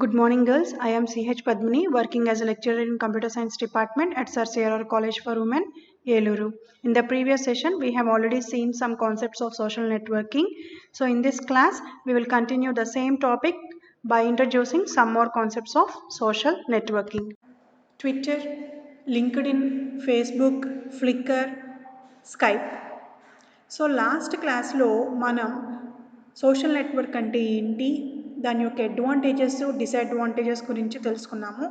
Good morning, girls. I am CH Padmini, working as a lecturer in Computer Science Department at Sir C.R.R. College for Women, Yeluru. In the previous session, we have already seen some concepts of social networking. So, in this class, we will continue the same topic by introducing some more concepts of social networking. Twitter, LinkedIn, Facebook, Flickr, Skype. So last క్లాస్లో మనం social network అంటే ఏంటి, దాని యొక్క advantages disadvantages గురించి తెలుసుకున్నాము.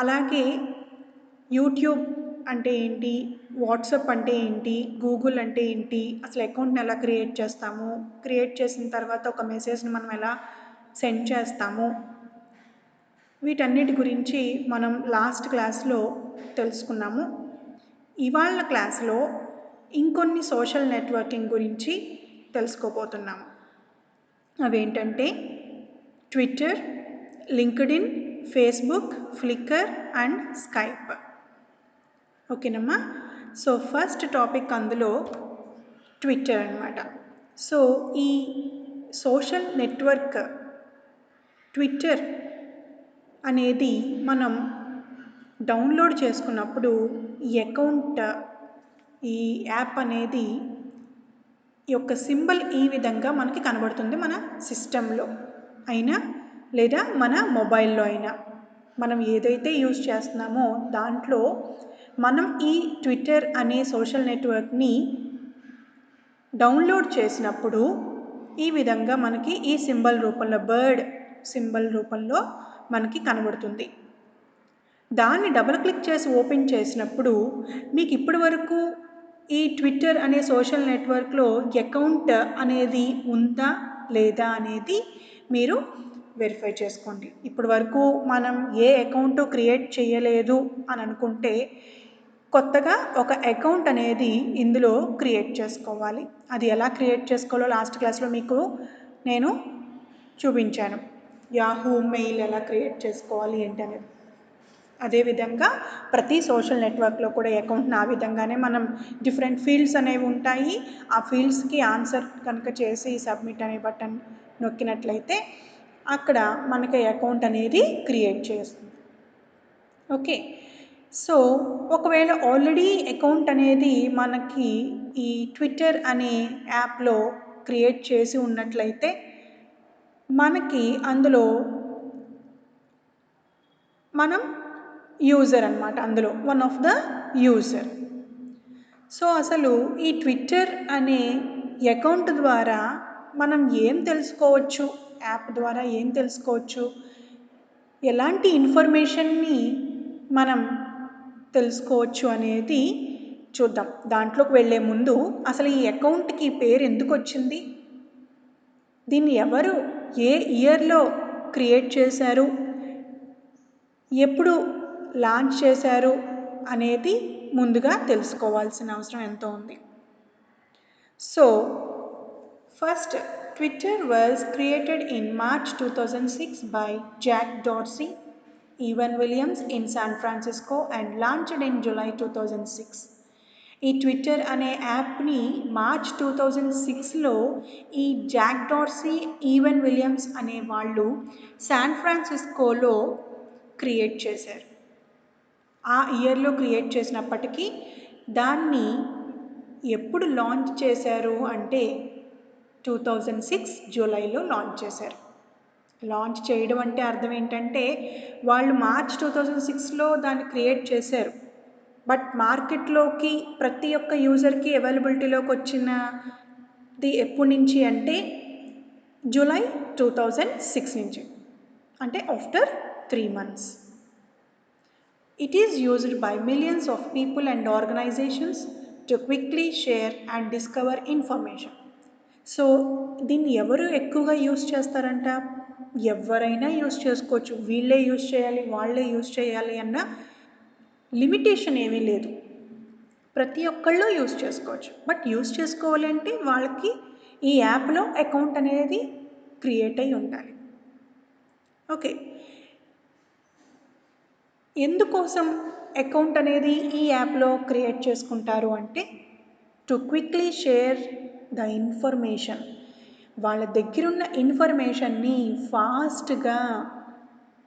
అలాగే YouTube అంటే ఏంటి, వాట్సాప్ అంటే ఏంటి, గూగుల్ అంటే ఏంటి, అసలు అకౌంట్ని ఎలా క్రియేట్ చేస్తాము, క్రియేట్ చేసిన తర్వాత ఒక మెసేజ్ని మనం ఎలా సెండ్ చేస్తాము, వీటన్నిటి గురించి మనం లాస్ట్ క్లాస్లో తెలుసుకున్నాము. ఇవాళ క్లాస్లో ఇంకొన్ని సోషల్ నెట్వర్కింగ్ గురించి తెలుసుకోబోతున్నాము. అవేంటంటే Twitter, LinkedIn, Facebook, flicker and Skype. ఓకేనమ్మా. సో ఫస్ట్ టాపిక్ అందులో ట్విట్టర్ అన్నమాట. సో ఈ సోషల్ నెట్వర్క్ ట్విట్టర్ అనేది మనం డౌన్లోడ్ చేసుకున్నప్పుడు ఈ అకౌంట్, ఈ యాప్ అనేది ఈ యొక్క సింబల్ ఈ విధంగా మనకి కనబడుతుంది. మన సిస్టంలో అయినా లేదా మన మొబైల్లో అయినా మనం ఏదైతే యూజ్ చేస్తున్నామో దాంట్లో మనం ఈ ట్విట్టర్ అనే సోషల్ నెట్వర్క్ని డౌన్లోడ్ చేసినప్పుడు ఈ విధంగా మనకి ఈ సింబల్ రూపంలో, బర్డ్ సింబల్ రూపంలో మనకి కనబడుతుంది. దాన్ని డబుల్ క్లిక్ చేసి ఓపెన్ చేసినప్పుడు మీకు ఇప్పటి వరకు ఈ ట్విట్టర్ అనే సోషల్ నెట్వర్క్లో అకౌంట్ అనేది ఉందా లేదా అనేది మీరు వెరిఫై చేసుకోండి. ఇప్పటి వరకు మనం ఏ అకౌంట్ క్రియేట్ చేయలేదు అని అనుకుంటే కొత్తగా ఒక అకౌంట్ అనేది ఇందులో క్రియేట్ చేసుకోవాలి. అది ఎలా క్రియేట్ చేసుకోవాలో లాస్ట్ క్లాస్లో మీకు నేను చూపించాను. యాహూ మెయిల్ ఎలా క్రియేట్ చేసుకోవాలి ఏంటనేది. అదేవిధంగా ప్రతి సోషల్ నెట్వర్క్లో కూడా అకౌంట్ని ఆ విధంగానే మనం డిఫరెంట్ ఫీల్డ్స్ అనేవి ఉంటాయి. ఆ ఫీల్డ్స్కి ఆన్సర్ కనుక చేసి సబ్మిట్ అనే బటన్ నొక్కినట్లయితే అక్కడ మనకి అకౌంట్ అనేది క్రియేట్ చేస్తుంది. ఓకే. సో ఒకవేళ ఆల్రెడీ అకౌంట్ అనేది మనకి ఈ ట్విట్టర్ అనే యాప్లో క్రియేట్ చేసి ఉన్నట్లయితే మనకి అందులో మనం యూజర్ అన్నమాట, అందులో one of the user. So అసలు ఈ ట్విట్టర్ అనే అకౌంట్ ద్వారా మనం ఏం తెలుసుకోవచ్చు, యాప్ ద్వారా ఏం తెలుసుకోవచ్చు, ఎలాంటి ఇన్ఫర్మేషన్ని మనం తెలుసుకోవచ్చు అనేది చూద్దాం. దాంట్లోకి వెళ్ళే ముందు అసలు ఈ అకౌంట్కి పేరు ఎందుకు వచ్చింది, దీన్ని ఎవరు ఏ ఇయర్లో క్రియేట్ చేశారు, ఎప్పుడు లాంచ్ చేశారు అనేది ముందుగా తెలుసుకోవాల్సిన అవసరం ఎంతో ఉంది. So first Twitter was created in March 2006 by Jack Dorsey, even Williams in San Francisco and launched in July 2006. ఈ ట్విట్టర్ అనే యాప్ని మార్చ్ 2006లో ఈ జాక్ డార్సీ, ఈవెన్ విలియమ్స్ అనే వాళ్ళు శాన్ ఫ్రాన్సిస్కోలో క్రియేట్ చేశారు. ఆ ఇయర్లో క్రియేట్ చేసినప్పటికీ దాన్ని ఎప్పుడు లాంచ్ చేశారు అంటే 2006 జూలైలో లాంచ్ చేశారు. లాంచ్ చేయడం అంటే అర్థం ఏంటంటే వాళ్ళు మార్చ్ 2006లో దాన్ని క్రియేట్ చేశారు, బట్ మార్కెట్లోకి ప్రతి ఒక్క యూజర్కి అవైలబిలిటీలోకి వచ్చినది ఎప్పటి నుంచి అంటే జూలై 2006 నుంచి, అంటే after 3 months. It is used by millions of people and organizations to quickly share and discover information. So దీన్ని ఎవరు ఎక్కువగా యూజ్ చేస్తారంట, ఎవరైనా యూజ్ చేసుకోవచ్చు. వీళ్ళే యూజ్ చేయాలి, వాళ్ళే యూజ్ చేయాలి అన్న లిమిటేషన్ ఏమీ లేదు. ప్రతి ఒక్కళ్ళు యూజ్ చేసుకోవచ్చు. బట్ యూజ్ చేసుకోవాలి అంటే వాళ్ళకి ఈ యాప్లో అకౌంట్ అనేది క్రియేట్ అయి ఉండాలి. ఓకే. ఎందుకోసం అకౌంట్ అనేది ఈ యాప్లో క్రియేట్ చేసుకుంటారు అంటే to quickly share the information. వాళ్ళ దగ్గరున్న ఇన్ఫర్మేషన్ని ఫాస్ట్గా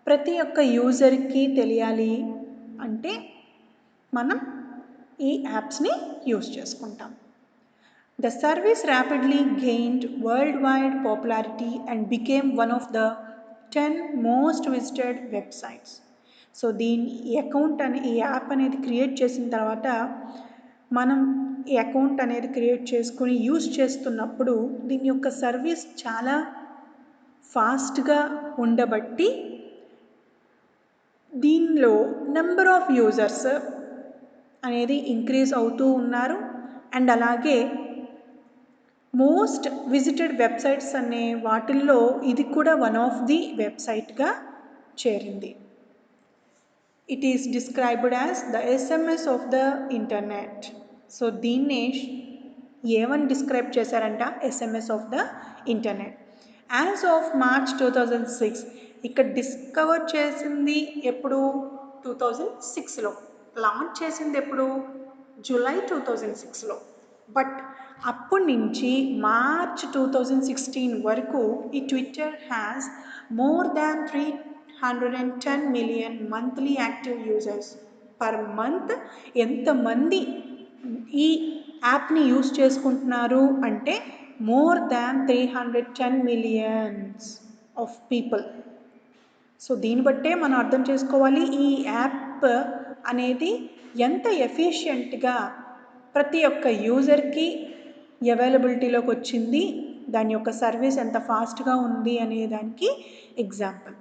ప్రతి ఒక్క యూజర్కి తెలియాలి అంటే మనం ఈ యాప్స్ని యూజ్ చేసుకుంటాం. The service rapidly gained worldwide popularity and became one of the 10 most visited websites. So ఈ అకౌంట్ ఈ యాప్ అనేది క్రియేట్ చేసిన తర్వాత మనం ఈ అకౌంట్ అనేది క్రియేట్ చేసుకుని యూజ్ చేస్తున్నప్పుడు దీని యొక్క సర్వీస్ చాలా ఫాస్ట్గా ఉండబట్టి దీనిలో నెంబర్ ఆఫ్ యూజర్స్ అనేది ఇంక్రీజ్ అవుతూ ఉన్నారు. అండ్ అలాగే మోస్ట్ విజిటెడ్ వెబ్సైట్స్ అనే వాటిల్లో ఇది కూడా వన్ ఆఫ్ ది వెబ్సైట్గా చేరింది. It is described as the SMS of the internet. So దీన్నే ఏమని డిస్క్రైబ్ చేశారంట, SMS of the internet. As of March 2006, ఇక్కడ డిస్కవర్ చేసింది ఎప్పుడు, 2006లో. లాంచ్ చేసింది ఎప్పుడు, జూలై 2006లో. బట్ అప్పటి నుంచి మార్చ్ 2016 వరకు ఈ Twitter has more than 310 million monthly active users. Per month ఎంతమంది ఈ యాప్ని యూజ్ చేసుకుంటున్నారు అంటే more than 310 millions of people. So దీన్ని బట్టే మనం అర్థం చేసుకోవాలి ఈ యాప్ అనేది ఎంత ఎఫిషియెంట్గా ప్రతి ఒక్క యూజర్కి అవైలబిలిటీలోకి వచ్చింది, దాని యొక్క సర్వీస్ ఎంత ఫాస్ట్గా ఉంది అనే దానికి example.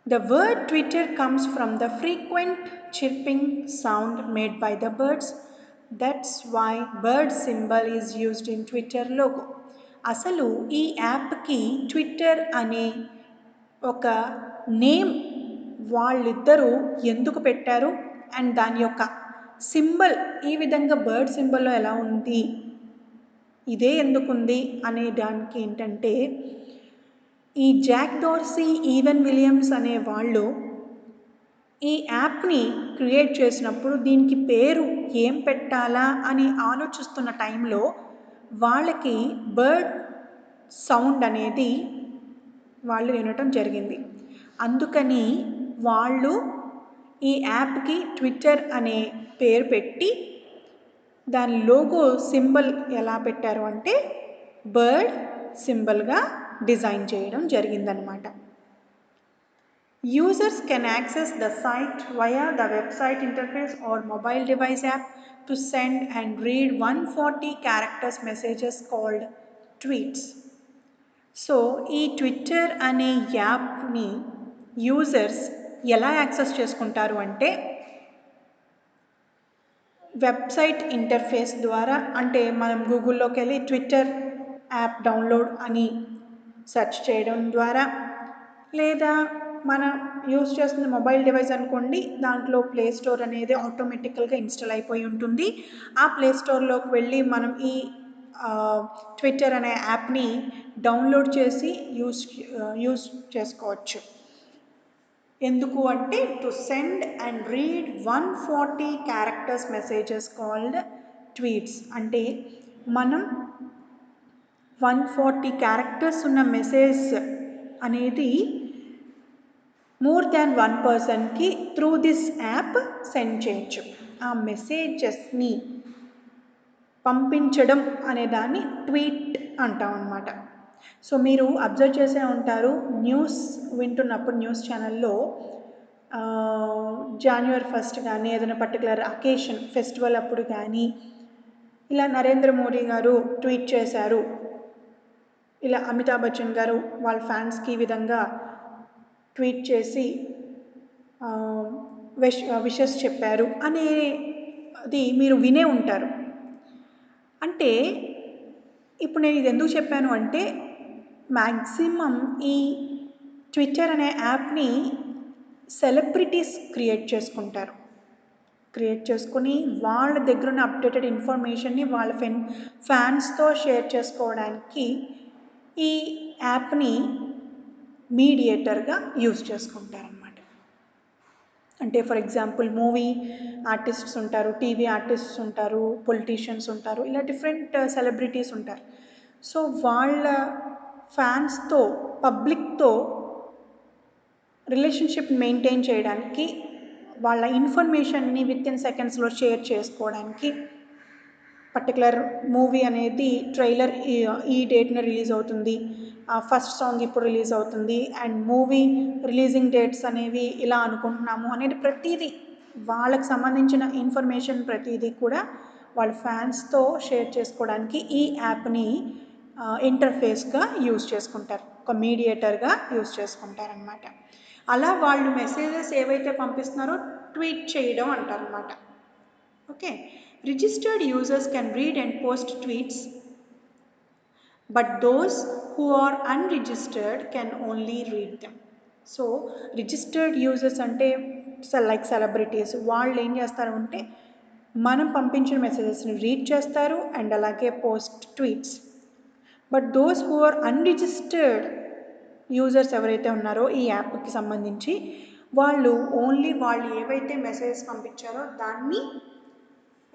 The word Twitter comes from the frequent chirping sound made by the birds. That's why bird symbol is used in Twitter logo. అసలు ఈ యాప్కి ట్విట్టర్ అనే ఒక నేమ్ వాళ్ళిద్దరూ ఎందుకు పెట్టారు అండ్ దాని యొక్క సింబల్ ఈ విధంగా బర్డ్ సింబల్లో ఎలా ఉంది, ఇదే ఎందుకుంది అనే దానికి ఏంటంటే ఈ జాక్ డోర్సీ, ఈవెన్ విలియమ్స్ అనే వాళ్ళు ఈ యాప్ని క్రియేట్ చేసినప్పుడు దీనికి పేరు ఏం పెట్టాలా అని ఆలోచిస్తున్న టైంలో వాళ్ళకి బర్డ్ సౌండ్ అనేది వాళ్ళు వినటం జరిగింది. అందుకని వాళ్ళు ఈ యాప్కి ట్విట్టర్ అనే పేరు పెట్టి దాని లోగో సింబల్ ఎలా పెట్టారు అంటే బర్డ్ సింబల్గా డిజైన్ చేయడం జరిగిందనమాట. Users can access the site via the website interface or mobile device app to send and read 140 characters messages called tweets. So ఈ ట్విట్టర్ అనే యాప్ని యూజర్స్ ఎలా యాక్సెస్ చేసుకుంటారు అంటే వెబ్సైట్ ఇంటర్ఫేస్ ద్వారా, అంటే మనం గూగుల్లోకి వెళ్ళి ట్విట్టర్ యాప్ డౌన్లోడ్ అని సెర్చ్ చేయడం ద్వారా, లేదా మనం యూజ్ చేస్తున్న మొబైల్ డివైస్ అనుకోండి, దాంట్లో ప్లే స్టోర్ అనేది ఆటోమేటికల్గా ఇన్స్టాల్ అయిపోయి ఉంటుంది. ఆ ప్లే స్టోర్లోకి వెళ్ళి మనం ఈ ట్విట్టర్ అనే యాప్ని డౌన్లోడ్ చేసి యూజ్ చేసుకోవచ్చు. ఎందుకు అంటే to send and read 140 characters messages called tweets. అంటే మనం 140 క్యారెక్టర్స్ ఉన్న మెసేజ్ అనేది మోర్ దాన్ 1 పర్సన్కి త్రూ దిస్ యాప్ సెండ్ చేయొచ్చు. ఆ మెసేజెస్ని పంపించడం అనే దాన్ని ట్వీట్ అంటాం అన్నమాట. సో మీరు అబ్జర్వ్ చేసే ఉంటారు, న్యూస్ వింటున్నప్పుడు న్యూస్ ఛానల్లో January 1 కానీ ఏదైనా పర్టికులర్ అకేషన్ ఫెస్టివల్ అప్పుడు కానీ ఇలా నరేంద్ర మోడీ గారు ట్వీట్ చేశారు, ఇలా అమితాబ్ బచ్చన్ గారు వాళ్ళ ఫ్యాన్స్కి ఈ విధంగా ట్వీట్ చేసి విషెస్ చెప్పారు అనేది మీరు వినే ఉంటారు. అంటే ఇప్పుడు నేను ఇది ఎందుకు చెప్పాను అంటే మ్యాక్సిమం ఈ ట్విట్టర్ అనే యాప్ని సెలబ్రిటీస్ క్రియేట్ చేసుకుని వాళ్ళ దగ్గర ఉన్న అప్డేటెడ్ ఇన్ఫర్మేషన్ని వాళ్ళ ఫ్యాన్స్తో షేర్ చేసుకోవడానికి ఈ యాప్ని మీడియేటర్గా యూజ్ చేసుకుంటారనమాట. అంటే ఫర్ ఎగ్జాంపుల్ మూవీ ఆర్టిస్ట్స్ ఉంటారు, టీవీ ఆర్టిస్ట్స్ ఉంటారు, పొలిటీషియన్స్ ఉంటారు, ఇలా డిఫరెంట్ సెలబ్రిటీస్ ఉంటారు. సో వాళ్ళ ఫ్యాన్స్తో పబ్లిక్తో రిలేషన్షిప్ మెయింటైన్ చేయడానికి, వాళ్ళ ఇన్ఫర్మేషన్ని వితిన్ సెకండ్స్లో షేర్ చేసుకోవడానికి, పర్టికులర్ మూవీ అనేది ట్రైలర్ ఈ డేట్న రిలీజ్ అవుతుంది, ఫస్ట్ సాంగ్ ఇప్పుడు రిలీజ్ అవుతుంది, అండ్ మూవీ రిలీజింగ్ డేట్స్ అనేవి ఇలా అనుకుంటున్నాము అనేది ప్రతిదీ వాళ్ళకి సంబంధించిన ఇన్ఫర్మేషన్ ప్రతిదీ కూడా వాళ్ళ ఫ్యాన్స్తో షేర్ చేసుకోవడానికి ఈ యాప్ని ఇంటర్ఫేస్గా యూజ్ చేసుకుంటారు, ఒక మీడియేటర్గా యూజ్ చేసుకుంటారనమాట. అలా వాళ్ళు మెసేజెస్ ఏవైతే పంపిస్తున్నారో ట్వీట్ చేయడం అంటారనమాట. Okay, registered users can read and post tweets, but those who are unregistered can only read them. So registered users అంటే లైక్ సెలబ్రిటీస్, వాళ్ళు ఏం చేస్తారు అంటే మనం పంపించిన మెసేజెస్ని రీడ్ చేస్తారు అండ్ అలాగే post tweets. But those who are unregistered users ఎవరైతే ఉన్నారో ఈ యాప్కి సంబంధించి, వాళ్ళు ఓన్లీ వాళ్ళు ఏవైతే మెసేజెస్ పంపించారో దాన్ని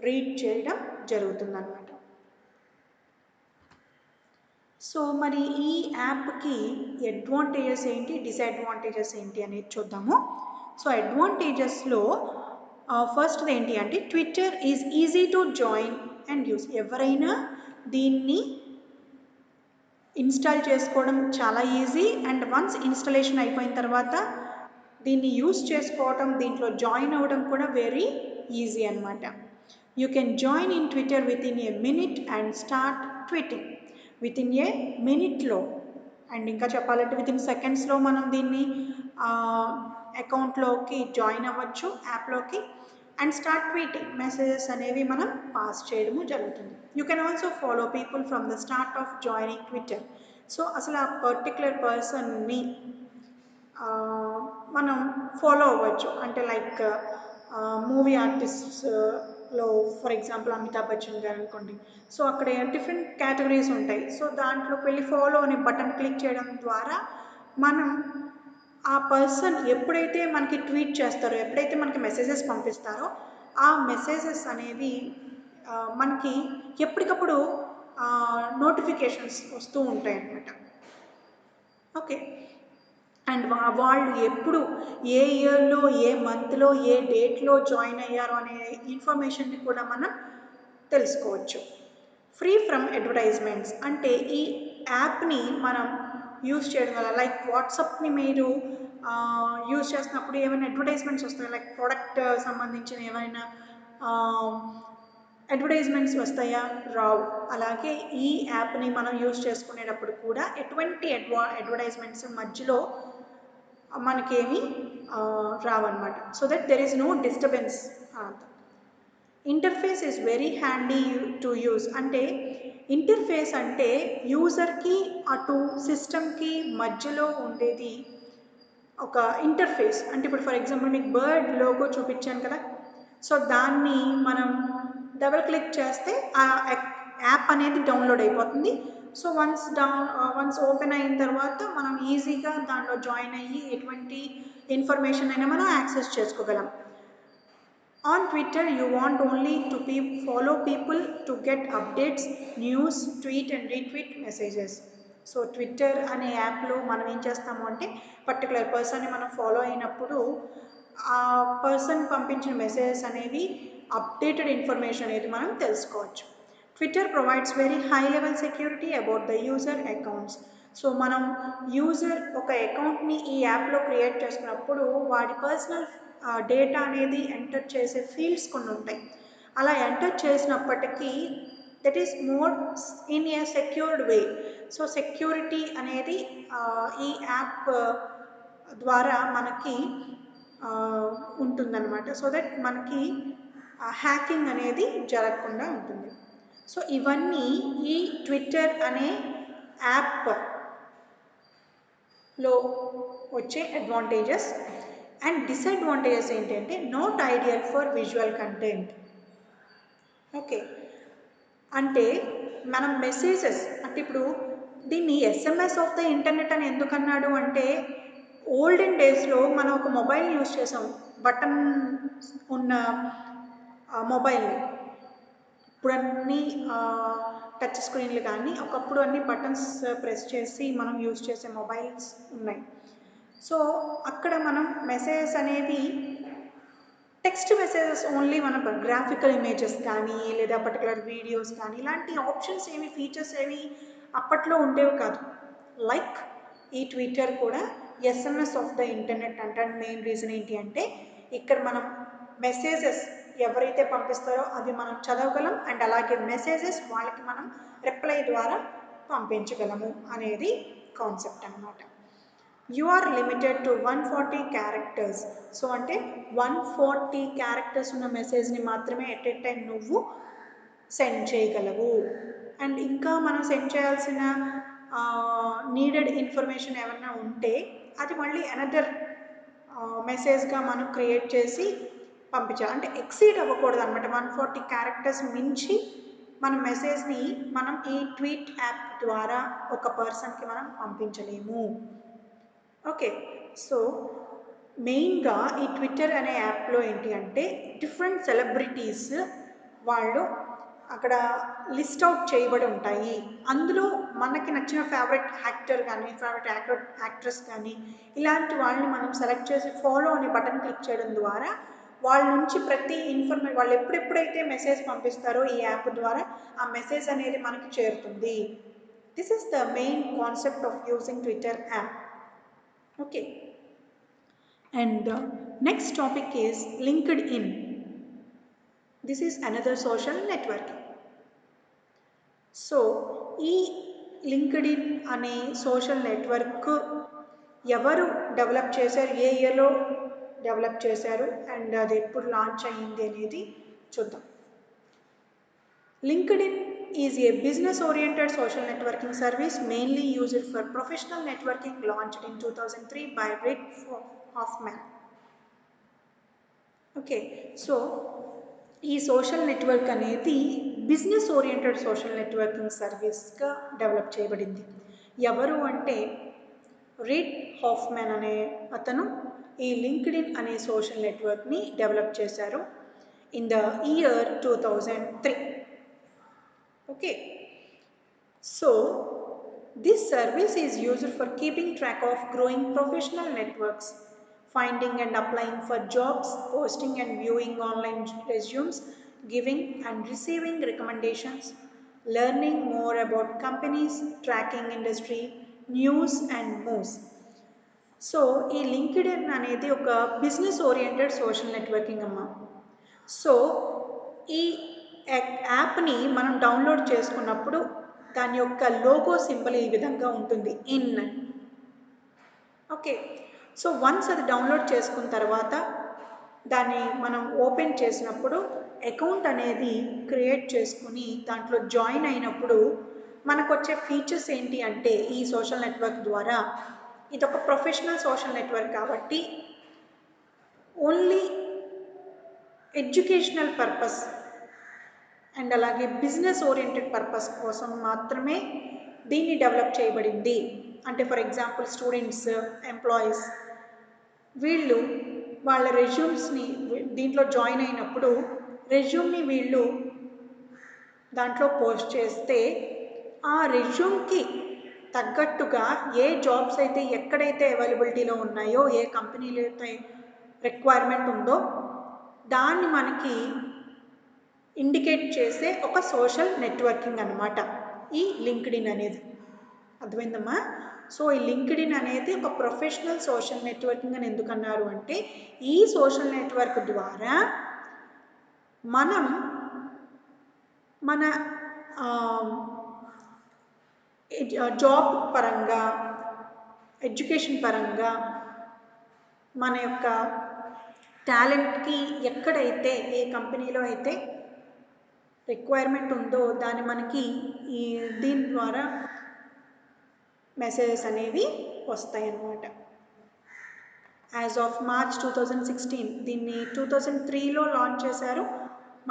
రీడ్ చేయడం జరుగుతుందన్నమాట. సో మరి ఈ యాప్కి అడ్వాంటేజెస్ ఏంటి, డిసడ్వాంటేజెస్ ఏంటి అనేది చూద్దాము. సో అడ్వాంటేజెస్లో ఫస్ట్ది ఏంటి అంటే Twitter is easy to join and use. ఎవరైనా దీన్ని ఇన్స్టాల్ చేసుకోవడం చాలా ఈజీ, అండ్ వన్స్ ఇన్స్టలేషన్ అయిపోయిన తర్వాత దీన్ని యూస్ చేసుకోవడం, దీంట్లో జాయిన్ అవ్వడం కూడా వెరీ ఈజీ అనమాట. You can join in Twitter with in a minute and start tweeting with in a మినిట్లో, అండ్ ఇంకా చెప్పాలంటే విత్ ఇన్ సెకండ్స్లో మనం దీన్ని అకౌంట్లోకి జాయిన్ అవ్వచ్చు, యాప్లోకి, అండ్ స్టార్ట్ ట్వీటింగ్, మెసేజెస్ అనేవి మనం పాస్ చేయడము జరుగుతుంది. You can also follow people from the start of joining Twitter. So అసలు ఆ పర్టికులర్ పర్సన్ని మనం ఫాలో అవ్వచ్చు, అంటే లైక్ మూవీ ఆర్టిస్ట్స్లో ఫర్ ఎగ్జాంపుల్ అమితాబ్ బచ్చన్ గారు అనుకోండి. సో అక్కడ డిఫరెంట్ కేటగిరీస్ ఉంటాయి. సో దాంట్లోకి వెళ్ళి ఫాలో అనే బటన్ క్లిక్ చేయడం ద్వారా మనం ఆ పర్సన్ ఎప్పుడైతే మనకి ట్వీట్ చేస్తారో, ఎప్పుడైతే మనకి మెసేజెస్ పంపిస్తారో ఆ మెసేజెస్ అనేవి మనకి ఎప్పటికప్పుడు నోటిఫికేషన్స్ వస్తూ ఉంటాయి అన్నమాట. ఓకే, అండ్ వాళ్ళు ఎప్పుడు ఏ ఇయర్లో, ఏ మంత్లో, ఏ డేట్లో జాయిన్ అయ్యారో అనే ఇన్ఫర్మేషన్ని కూడా మనం తెలుసుకోవచ్చు. ఫ్రీ ఫ్రమ్ అడ్వర్టైజ్మెంట్స్ అంటే ఈ యాప్ని మనం యూజ్ చేయడం వల్ల, లైక్ వాట్సాప్ని మీరు యూజ్ చేసినప్పుడు ఏమైనా అడ్వర్టైజ్మెంట్స్ వస్తాయి, లైక్ ప్రోడక్ట్ సంబంధించిన ఏమైనా అడ్వర్టైజ్మెంట్స్ వస్తాయా? రావు. అలాగే ఈ యాప్ని మనం యూజ్ చేసుకునేటప్పుడు కూడా ఎటువంటి అడ్వర్టైజ్మెంట్స్ మధ్యలో మనకేమి రావన్నమాట. So that there is no disturbance. Interface is very handy to use. అంటే ఇంటర్ఫేస్ అంటే యూజర్కి అటు సిస్టమ్కి మధ్యలో ఉండేది ఒక ఇంటర్ఫేస్. అంటే ఇప్పుడు ఫర్ ఎగ్జాంపుల్ మీకు బర్డ్ లోగో చూపించాను కదా, సో దాన్ని మనం డబుల్ క్లిక్ చేస్తే ఆ యాప్ అనేది డౌన్లోడ్ అయిపోతుంది. సో వన్స్ ఓపెన్ అయిన తర్వాత మనం ఈజీగా దాంట్లో జాయిన్ అయ్యి ఎటువంటి ఇన్ఫర్మేషన్ అయినా మనం యాక్సెస్ చేసుకోగలం. On Twitter, you want only to follow people to get updates, news, tweet and retweet messages. So Twitter అనే యాప్లో మనం ఏం చేస్తాము అంటే పర్టికులర్ పర్సన్ని మనం ఫాలో అయినప్పుడు ఆ పర్సన్ పంపించిన మెసేజెస్ అనేవి అప్డేటెడ్ ఇన్ఫర్మేషన్ అనేది మనం తెలుసుకోవచ్చు. Twitter provides very high level security about the user accounts. So మనం యూజర్ ఒక అకౌంట్ని ఈ యాప్లో క్రియేట్ చేసుకున్నప్పుడు వాడి పర్సనల్ డేటా అనేది ఎంటర్ చేసే ఫీల్డ్స్ కొన్ని ఉంటాయి. అలా ఎంటర్ చేసినప్పటికీ that is more in a secured way. So security అనేది ఈ యాప్ ద్వారా మనకి ఉంటుందన్నమాట. సో దట్ మనకి హ్యాకింగ్ అనేది జరగకుండా ఉంటుంది. సో ఇవన్నీ ఈ ట్విట్టర్ అనే యాప్లో వచ్చే అడ్వాంటేజెస్. అండ్ డిసడ్వాంటేజెస్ ఏంటంటే not ideal for visual content. Okay, అంటే మనం మెసేజెస్ అంటే ఇప్పుడు దీన్ని ఎస్ఎంఎస్ ఆఫ్ ద ఇంటర్నెట్ అని ఎందుకు అన్నాడు అంటే ఓల్డెన్ డేస్లో మనం ఒక మొబైల్ యూజ్ చేసాం, బటన్ ఉన్న మొబైల్ని. ఇప్పుడు అన్నీ టచ్ స్క్రీన్లు కానీ ఒకప్పుడు అన్ని బటన్స్ ప్రెస్ చేసి మనం యూజ్ చేసే మొబైల్స్ ఉన్నాయి. సో అక్కడ మనం మెసేజెస్ అనేవి టెక్స్ట్ మెసేజెస్ ఓన్లీ మన గ్రాఫికల్ ఇమేజెస్ కానీ లేదా పర్టికులర్ వీడియోస్ కానీ ఇలాంటి ఆప్షన్స్ ఏమి ఫీచర్స్ ఏవి అప్పట్లో ఉండేవి కాదు. లైక్ ఈ ట్విట్టర్ కూడా ఎస్ఎంఎస్ ఆఫ్ ద ఇంటర్నెట్ అంటారు. మెయిన్ రీజన్ ఏంటి అంటే ఇక్కడ మనం మెసేజెస్ ఎవరైతే పంపిస్తారో అవి మనం చదవగలం అండ్ అలాగే మెసేజెస్ వాళ్ళకి మనం రిప్లై ద్వారా పంపించగలము అనేది కాన్సెప్ట్ అనమాట. You are limited to 140 characters. So అంటే 140 క్యారెక్టర్స్ ఉన్న మెసేజ్ని మాత్రమే ఎట్ ఎ టైం నువ్వు సెండ్ చేయగలవు. అండ్ ఇంకా మనం సెండ్ చేయాల్సిన నీడెడ్ ఇన్ఫర్మేషన్ ఏమన్నా ఉంటే అది మళ్ళీ అనదర్ మెసేజ్గా మనం క్రియేట్ చేసి పంపించాలి. అంటే ఎక్సీడ్ అవ్వకూడదు అనమాట. 140 క్యారెక్టర్స్ మించి మన మెసేజ్ని మనం ఈ ట్వీట్ యాప్ ద్వారా ఒక పర్సన్కి మనం పంపించలేము. ఓకే, సో మెయిన్గా ఈ ట్విట్టర్ అనే యాప్లో ఏంటి అంటే డిఫరెంట్ సెలబ్రిటీస్ వాళ్ళు అక్కడ లిస్ట్ అవుట్ చేయబడి ఉంటాయి. అందులో మనకి నచ్చిన ఫేవరెట్ యాక్టర్ కానీ ఫేవరెట్ యాక్ట్రెస్ కానీ ఇలాంటి వాళ్ళని మనం సెలెక్ట్ చేసి ఫాలో అనే బటన్ క్లిక్ చేయడం ద్వారా వాళ్ళ నుంచి ప్రతి ఇన్ఫర్మేషన్ వాళ్ళు ఎప్పుడెప్పుడైతే మెసేజ్ పంపిస్తారో ఈ యాప్ ద్వారా ఆ మెసేజ్ అనేది మనకి చేరుతుంది. This is the main concept of using Twitter app. Okay, and the next topic is LinkedIn. This is another social networking. So ఈ లింక్డ్ఇన్ అనే సోషల్ నెట్వర్క్ ఎవరు డెవలప్ చేశారు, ఏ ఇయర్లో డెవలప్ చేశారు అండ్ అది ఎప్పుడు లాంచ్ అయ్యింది అనేది చూద్దాం. LinkedIn is a business-oriented social networking service mainly used for professional networking, launched in 2003 by Reid Hoffman. Okay, so ఈ సోషల్ నెట్వర్క్ అనేది బిజినెస్ ఓరియంటెడ్ సోషల్ నెట్వర్కింగ్ సర్వీస్గా డెవలప్ చేయబడింది. ఎవరు అంటే రీడ్ హాఫ్మ్యాన్ అనే అతను ఈ లింక్డ్ఇన్ అనే సోషల్ నెట్వర్క్ని డెవలప్ చేశారు in the year 2003. Okay, so this service is used for keeping track of growing professional networks, finding and applying for jobs, posting and viewing online resumes, giving and receiving recommendations, learning more about companies, tracking industry news and moves. So ఈ LinkedIn అనేది ఒక business oriented social networking అమ్మ. So ఈ యాప్ని మనం download చేసుకున్నప్పుడు దాని యొక్క లోగో సింబల్ ఈ విధంగా ఉంటుంది, ఇన్. ఓకే, సో వన్స్ అది డౌన్లోడ్ చేసుకున్న తర్వాత దాన్ని మనం ఓపెన్ చేసినప్పుడు అకౌంట్ అనేది క్రియేట్ చేసుకుని దాంట్లో జాయిన్ అయినప్పుడు మనకు వచ్చే ఫీచర్స్ ఏంటి అంటే ఈ సోషల్ నెట్వర్క్ ద్వారా ఇదొక ప్రొఫెషనల్ సోషల్ నెట్వర్క్ కాబట్టి ఓన్లీ ఎడ్యుకేషనల్ పర్పస్ అండ్ అలాగే బిజినెస్ ఓరియంటెడ్ పర్పస్ కోసం మాత్రమే దీన్ని డెవలప్ చేయబడింది. అంటే ఫర్ ఎగ్జాంపుల్ స్టూడెంట్స్, ఎంప్లాయీస్ వీళ్ళు వాళ్ళ రెజ్యూమ్స్ని దీంట్లో జాయిన్ అయినప్పుడు రెజ్యూమ్ని వీళ్ళు దాంట్లో పోస్ట్ చేస్తే ఆ రెజ్యూమ్కి తగ్గట్టుగా ఏ జాబ్స్ అయితే ఎక్కడైతే అవైలబిలిటీలో ఉన్నాయో, ఏ కంపెనీలో అయితే రిక్వైర్మెంట్ ఉందో దాన్ని మనకి ఇండికేట్ చేసే ఒక సోషల్ నెట్వర్కింగ్ అనమాట ఈ లింక్డ్ఇన్ అనేది. అర్థమైందమ్మా? సో ఈ లింక్డ్ఇన్ అనేది ఒక ప్రొఫెషనల్ సోషల్ నెట్వర్కింగ్ అని ఎందుకన్నారు అంటే ఈ సోషల్ నెట్వర్క్ ద్వారా మనం మన జాబ్ పరంగా, ఎడ్యుకేషన్ పరంగా మన యొక్క టాలెంట్కి ఎక్కడైతే ఏ కంపెనీలో అయితే రిక్వైర్మెంట్ ఉందో దాన్ని మనకి ఈ దీని ద్వారా మెసేజెస్ అనేవి వస్తాయి అన్నమాట. యాజ్ ఆఫ్ మార్చ్ 2016 దీన్ని 2003లో లాంచ్ చేశారు.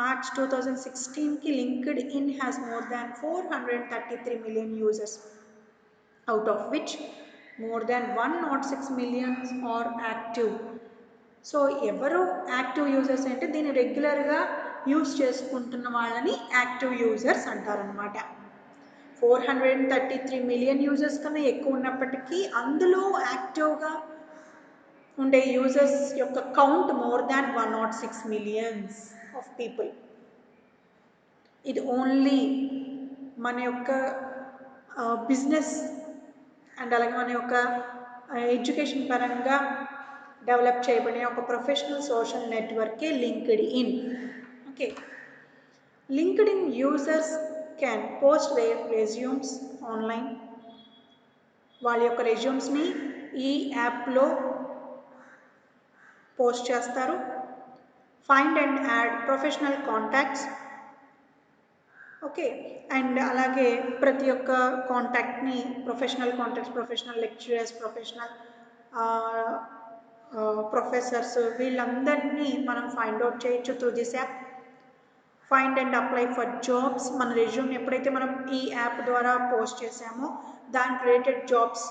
మార్చ్ 2016కి LinkedIn has more than 433 million users, out of which more than 106 millions are active. So ఎవరు యాక్టివ్ యూజర్స్ అంటే దీన్ని రెగ్యులర్గా యూజ్ చేసుకుంటున్న వాళ్ళని యాక్టివ్ యూజర్స్ అంటారనమాట. 433 మిలియన్ యూజర్స్ కన్నా ఎక్కువ ఉన్నప్పటికీ అందులో యాక్టివ్గా ఉండే యూజర్స్ యొక్క count more than 106 millions of people. ఇది ఓన్లీ మన యొక్క బిజినెస్ అండ్ అలాగే మన యొక్క ఎడ్యుకేషన్ పరంగా డెవలప్ చేయబడిన ఒక ప్రొఫెషనల్ సోషల్ నెట్వర్కే LinkedIn. Okay, LinkedIn users can post their resumes online. వాళ్ళ యొక్క రెజ్యూమ్స్ని ఈ యాప్లో పోస్ట్ చేస్తారు. Find and add professional contacts. Okay, and అలాగే ప్రతి ఒక్క కాంటాక్ట్ని professional contacts, professional lecturers, professional professors వీళ్ళందరినీ మనం ఫైండ్ అవుట్ చేయొచ్చు through this app. Find and apply for jobs. మన రెజ్యూమ్ ఎప్పుడైతే మనం ఈ యాప్ ద్వారా పోస్ట్ చేసామో దానికి రిలేటెడ్ జాబ్స్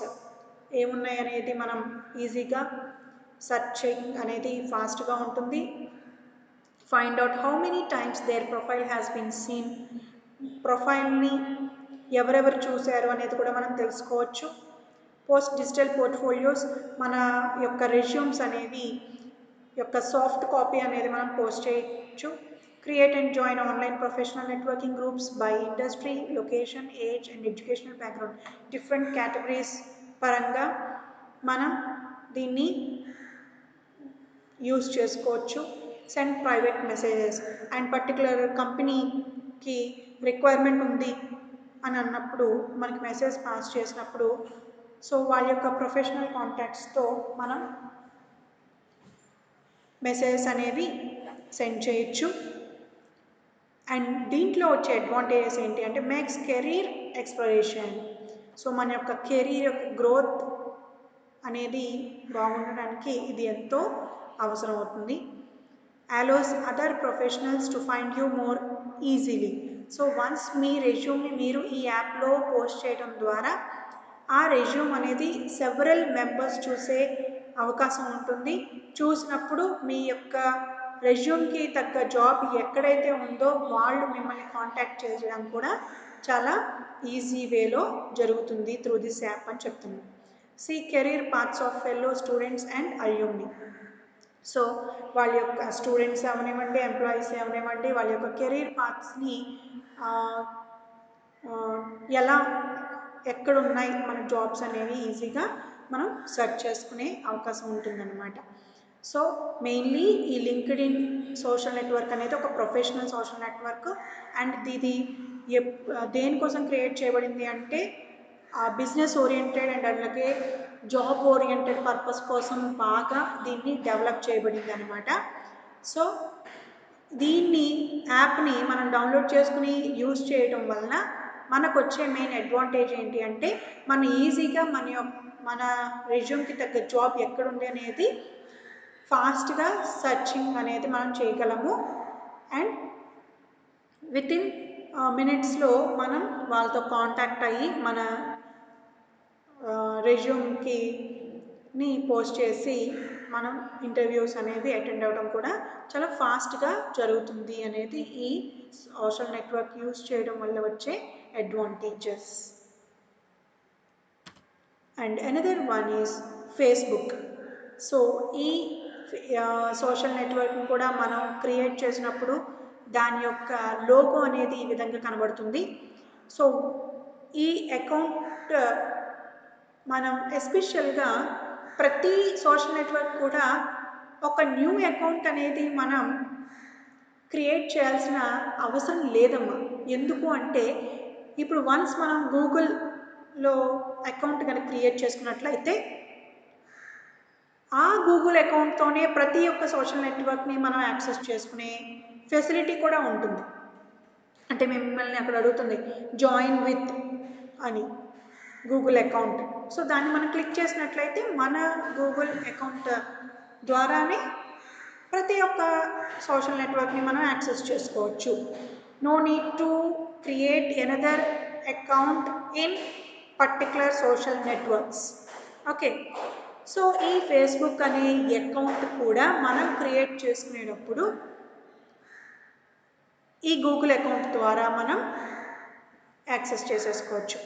ఏమున్నాయి అనేది మనం ఈజీగా సెర్చింగ్ అనేది ఫాస్ట్గా ఉంటుంది. Find out how many times their profile has been seen. ప్రొఫైల్ని ఎవరెవరు చూశారు అనేది కూడా మనం తెలుసుకోవచ్చు. Post digital portfolios. మన యొక్క రెజ్యూమ్స్ అనేవి యొక్క సాఫ్ట్ కాపీ అనేది మనం పోస్ట్ చేయొచ్చు. Create and join online professional networking groups by industry, location, age and educational background. Different categories పరంగా మనం దీన్ని యూజ్ చేసుకోవచ్చు. Send private messages. And particular కంపెనీకి రిక్వైర్మెంట్ ఉంది అని అన్నప్పుడు మనకి మెసేజ్ పాస్ చేసినప్పుడు సో వాళ్ళ యొక్క ప్రొఫెషనల్ కాంటాక్ట్స్తో మనం మెసేజెస్ అనేవి సెండ్ చేయొచ్చు. అండ్ దీంట్లో వచ్చే అడ్వాంటేజెస్ ఏంటి అంటే మేక్స్ కెరీర్ ఎక్స్ప్లోరేషన్. సో మన యొక్క కెరీర్ యొక్క గ్రోత్ అనేది బాగుండడానికి ఇది ఎంతో అవసరం అవుతుంది. allows other professionals to find you more easily. So once మీ రెజ్యూమ్ని మీరు ఈ యాప్లో పోస్ట్ చేయడం ద్వారా ఆ రెజ్యూమ్ అనేది సెవరల్ మెంబర్స్ చూసే అవకాశం ఉంటుంది. చూసినప్పుడు మీ యొక్క రెజ్యూమ్కి తగ్గ జాబ్ ఎక్కడైతే ఉందో వాళ్ళు మిమ్మల్ని కాంటాక్ట్ చేయడం కూడా చాలా ఈజీ వేలో జరుగుతుంది త్రూ దిస్ యాప్ అని చెప్తున్నాను. See career paths of fellow students and alumni. So వాళ్ళ యొక్క స్టూడెంట్స్ అవనివ్వండి, ఎంప్లాయీస్ అవనివ్వండి, వాళ్ళ యొక్క కెరీర్ పాత్స్ని ఎలా ఎక్కడ ఉన్నాయి మన జాబ్స్ అనేవి ఈజీగా మనం సెర్చ్ చేసుకునే అవకాశం ఉంటుందన్నమాట. సో మెయిన్లీ ఈ లింక్డ్ ఇన్ సోషల్ నెట్వర్క్ అనేది ఒక ప్రొఫెషనల్ సోషల్ నెట్వర్క్. అండ్ ఇది దేనికోసం క్రియేట్ చేయబడింది అంటే బిజినెస్ ఓరియంటెడ్ అండ్ అలాగే జాబ్ ఓరియంటెడ్ పర్పస్ కోసం బాగా దీన్ని డెవలప్ చేయబడింది అనమాట. సో దీన్ని యాప్ని మనం డౌన్లోడ్ చేసుకుని యూజ్ చేయడం వలన మనకు వచ్చే మెయిన్ అడ్వాంటేజ్ ఏంటి అంటే మనం ఈజీగా మన రెజ్యూమ్కి తగ్గ జాబ్ ఎక్కడుంది అనేది ఫాస్ట్గా సర్చింగ్ అనేది మనం చేయగలము. అండ్ వితిన్ మినిట్స్లో మనం వాళ్ళతో కాంటాక్ట్ అయ్యి మన రెజ్యూమ్కి పోస్ట్ చేసి మనం ఇంటర్వ్యూస్ అనేది అటెండ్ అవ్వడం కూడా చాలా ఫాస్ట్గా జరుగుతుంది అనేది ఈ సోషల్ నెట్వర్క్ యూజ్ చేయడం వల్ల వచ్చే advantages. And another one is Facebook. So ఈ సోషల్ నెట్వర్క్ని కూడా మనం క్రియేట్ చేసినప్పుడు దాని యొక్క లోగో అనేది ఈ విధంగా కనబడుతుంది. సో ఈ అకౌంట్ మనం ఎస్పెషల్గా ప్రతి సోషల్ నెట్వర్క్ కూడా ఒక న్యూ అకౌంట్ అనేది మనం క్రియేట్ చేయాల్సిన అవసరం లేదమ్మా. ఎందుకు అంటే ఇప్పుడు వన్స్ మనం గూగుల్లో అకౌంట్ కనుక క్రియేట్ చేసుకున్నట్లయితే ఆ గూగుల్ అకౌంట్తోనే ప్రతి ఒక్క సోషల్ నెట్వర్క్ని మనం యాక్సెస్ చేసుకునే ఫెసిలిటీ కూడా ఉంటుంది. అంటే మిమ్మల్ని అక్కడ అడుగుతుంది జాయిన్ విత్ అని గూగుల్ అకౌంట్. సో దాన్ని మనం క్లిక్ చేసినట్లయితే మన గూగుల్ అకౌంట్ ద్వారానే ప్రతి ఒక్క సోషల్ నెట్వర్క్ని మనం యాక్సెస్ చేసుకోవచ్చు. No need to create another account in particular social networks. Okay, so ఈ ఫేస్బుక్ అనే అకౌంట్ కూడా మనం క్రియేట్ చేసుకునేటప్పుడు ఈ గూగుల్ అకౌంట్ ద్వారా మనం యాక్సెస్ చేసేసుకోవచ్చు.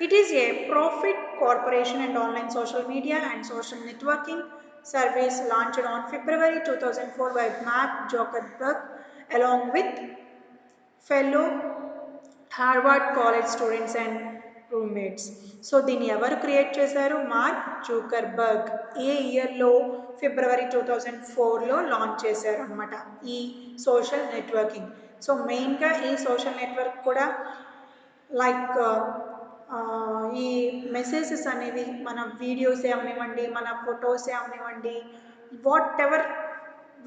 It is a profit corporation and online social media and social networking service launched on February 2004 by Mark Zuckerberg along with fellow Harvard college students and roommates. So దీన్ని ఎవరు create చేశారు? Mark Zuckerberg. ఏ ఇయర్లో? ఫిబ్రవరి 2004లో launch చేశారు అనమాట ఈ social networking. So మెయిన్గా ఈ social network కూడా లైక్ ఈ మెసేజెస్ అనేవి మన వీడియోసే అవనివ్వండి, మన ఫొటోసే అవనివ్వండి, what ever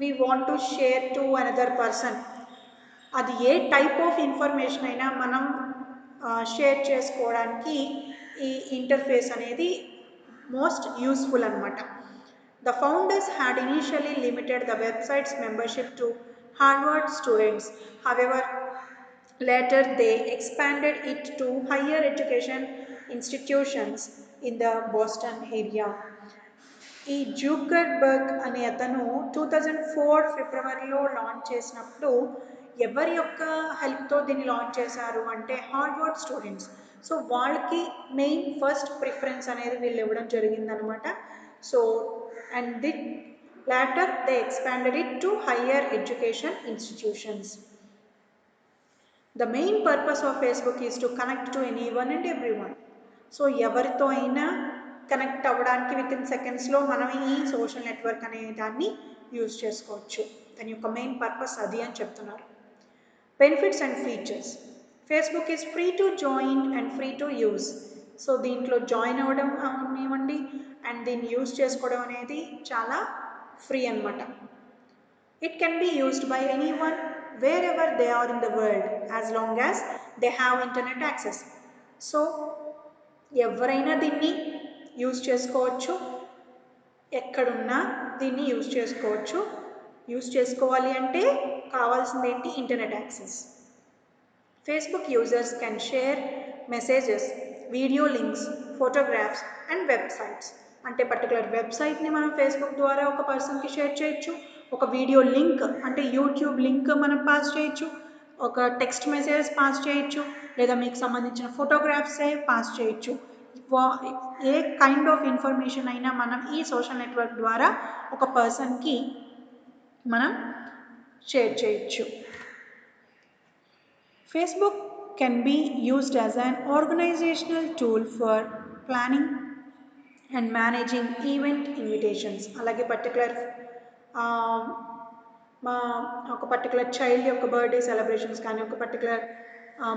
we want to share to another person, అది ఏ టైప్ ఆఫ్ ఇన్ఫర్మేషన్ అయినా మనం షేర్ చేసుకోవడానికి ఈ ఇంటర్ఫేస్ అనేది మోస్ట్ యూస్ఫుల్ అనమాట. The founders had initially limited the websites membership to Harvard students. However later they expanded it to higher education institutions in the Boston area. ఈ Zuckerberg అనే అతను 2004 ఫిబ్రవరిలో లాంచ్ చేసినప్పుడు ఎవరి యొక్క హెల్ప్తో దీన్ని లాంచ్ చేశారు అంటే హార్వర్డ్ స్టూడెంట్స్. సో వాళ్ళకి మెయిన్ ఫస్ట్ ప్రిఫరెన్స్ అనేది వీళ్ళు ఇవ్వడం జరిగిందనమాట. So and the later they expanded it to higher education institutions. The main purpose of Facebook is to connect to anyone and everyone. So ఎవరితో అయినా connect అవ్వడానికి with in సెకండ్స్లో మనం ఈ సోషల్ నెట్వర్క్ అనే దాన్ని యూజ్ చేసుకోవచ్చు. దాని యొక్క మెయిన్ పర్పస్ అది అని చెప్తున్నారు. Benefits and features. Facebook is free to join and free to use. So దీంట్లో జాయిన్ అవ్వడం అవనివ్వండి అండ్ దీన్ని యూజ్ చేసుకోవడం అనేది చాలా ఫ్రీ అనమాట. It can be used by anyone wherever they are in the world as long as they have internet access. So ఎవరైనా దీన్ని యూజ్ చేసుకోవచ్చు, ఎక్కడున్నా దీన్ని యూజ్ చేసుకోవచ్చు. యూజ్ చేసుకోవాలి అంటే కావాల్సింది ఏంటి? Internet access. Facebook users can share messages, video links, photographs and websites. అంటే పర్టికులర్ వెబ్సైట్ని మనం ఫేస్బుక్ ద్వారా ఒక పర్సన్కి షేర్ చేయొచ్చు, ఒక వీడియో లింక్ అంటే యూట్యూబ్ లింక్ మనం పాస్ చేయొచ్చు, ఒక టెక్స్ట్ మెసేజెస్ పాస్ చేయొచ్చు, లేదా మీకు సంబంధించిన ఫోటోగ్రాఫ్సే పాస్ చేయొచ్చు. ఏ కైండ్ ఆఫ్ ఇన్ఫర్మేషన్ అయినా మనం ఈ సోషల్ నెట్వర్క్ ద్వారా ఒక పర్సన్కి మనం షేర్ చేయొచ్చు. Facebook can be used as an organizational tool for planning and managing event invitations. అలాగే పర్టికులర్ మా ఒక పర్టికులర్ చైల్డ్ యొక్క బర్త్డే సెలబ్రేషన్స్ కానీ, ఒక పర్టికులర్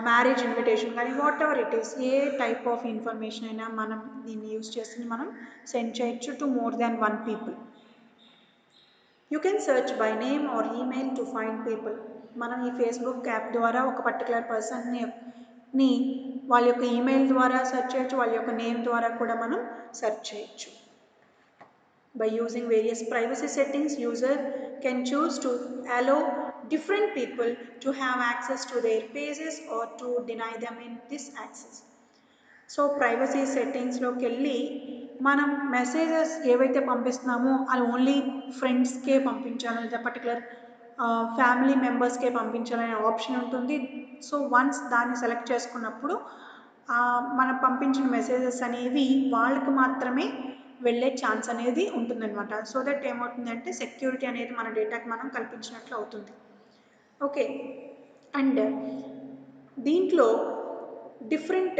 మ్యారేజ్ ఇన్విటేషన్ కానీ, what ever it is, A type of information అయినా మనం దీన్ని యూజ్ చేసి మనం సెండ్ చేయొచ్చు to more than one people. You can search by name or email to find people. మనం ఈ ఫేస్బుక్ యాప్ ద్వారా ఒక పర్టికులర్ పర్సన్ని వాళ్ళ యొక్క ఈమెయిల్ ద్వారా సెర్చ్ చేయొచ్చు, వాళ్ళ యొక్క నేమ్ ద్వారా కూడా మనం సెర్చ్ చేయొచ్చు. By using various privacy settings, user can choose to allow different people to have access to their pages or to deny them in this access. So privacy సెట్టింగ్స్లోకి వెళ్ళి మనం మెసేజెస్ ఏవైతే పంపిస్తున్నామో అది ఓన్లీ ఫ్రెండ్స్కే పంపించాలి, లేదా పర్టికులర్ ఫ్యామిలీ మెంబర్స్కే పంపించాలనే ఆప్షన్ ఉంటుంది. So once దాన్ని select చేసుకున్నప్పుడు మనం పంపించిన మెసేజెస్ అనేవి వాళ్ళకి మాత్రమే వెళ్ళే ఛాన్స్ అనేది ఉంటుందన్నమాట. సో దట్ ఏమవుతుందంటే సెక్యూరిటీ అనేది మన డేటాకి మనం కల్పించినట్లు అవుతుంది. ఓకే, అండ్ దీంట్లో డిఫరెంట్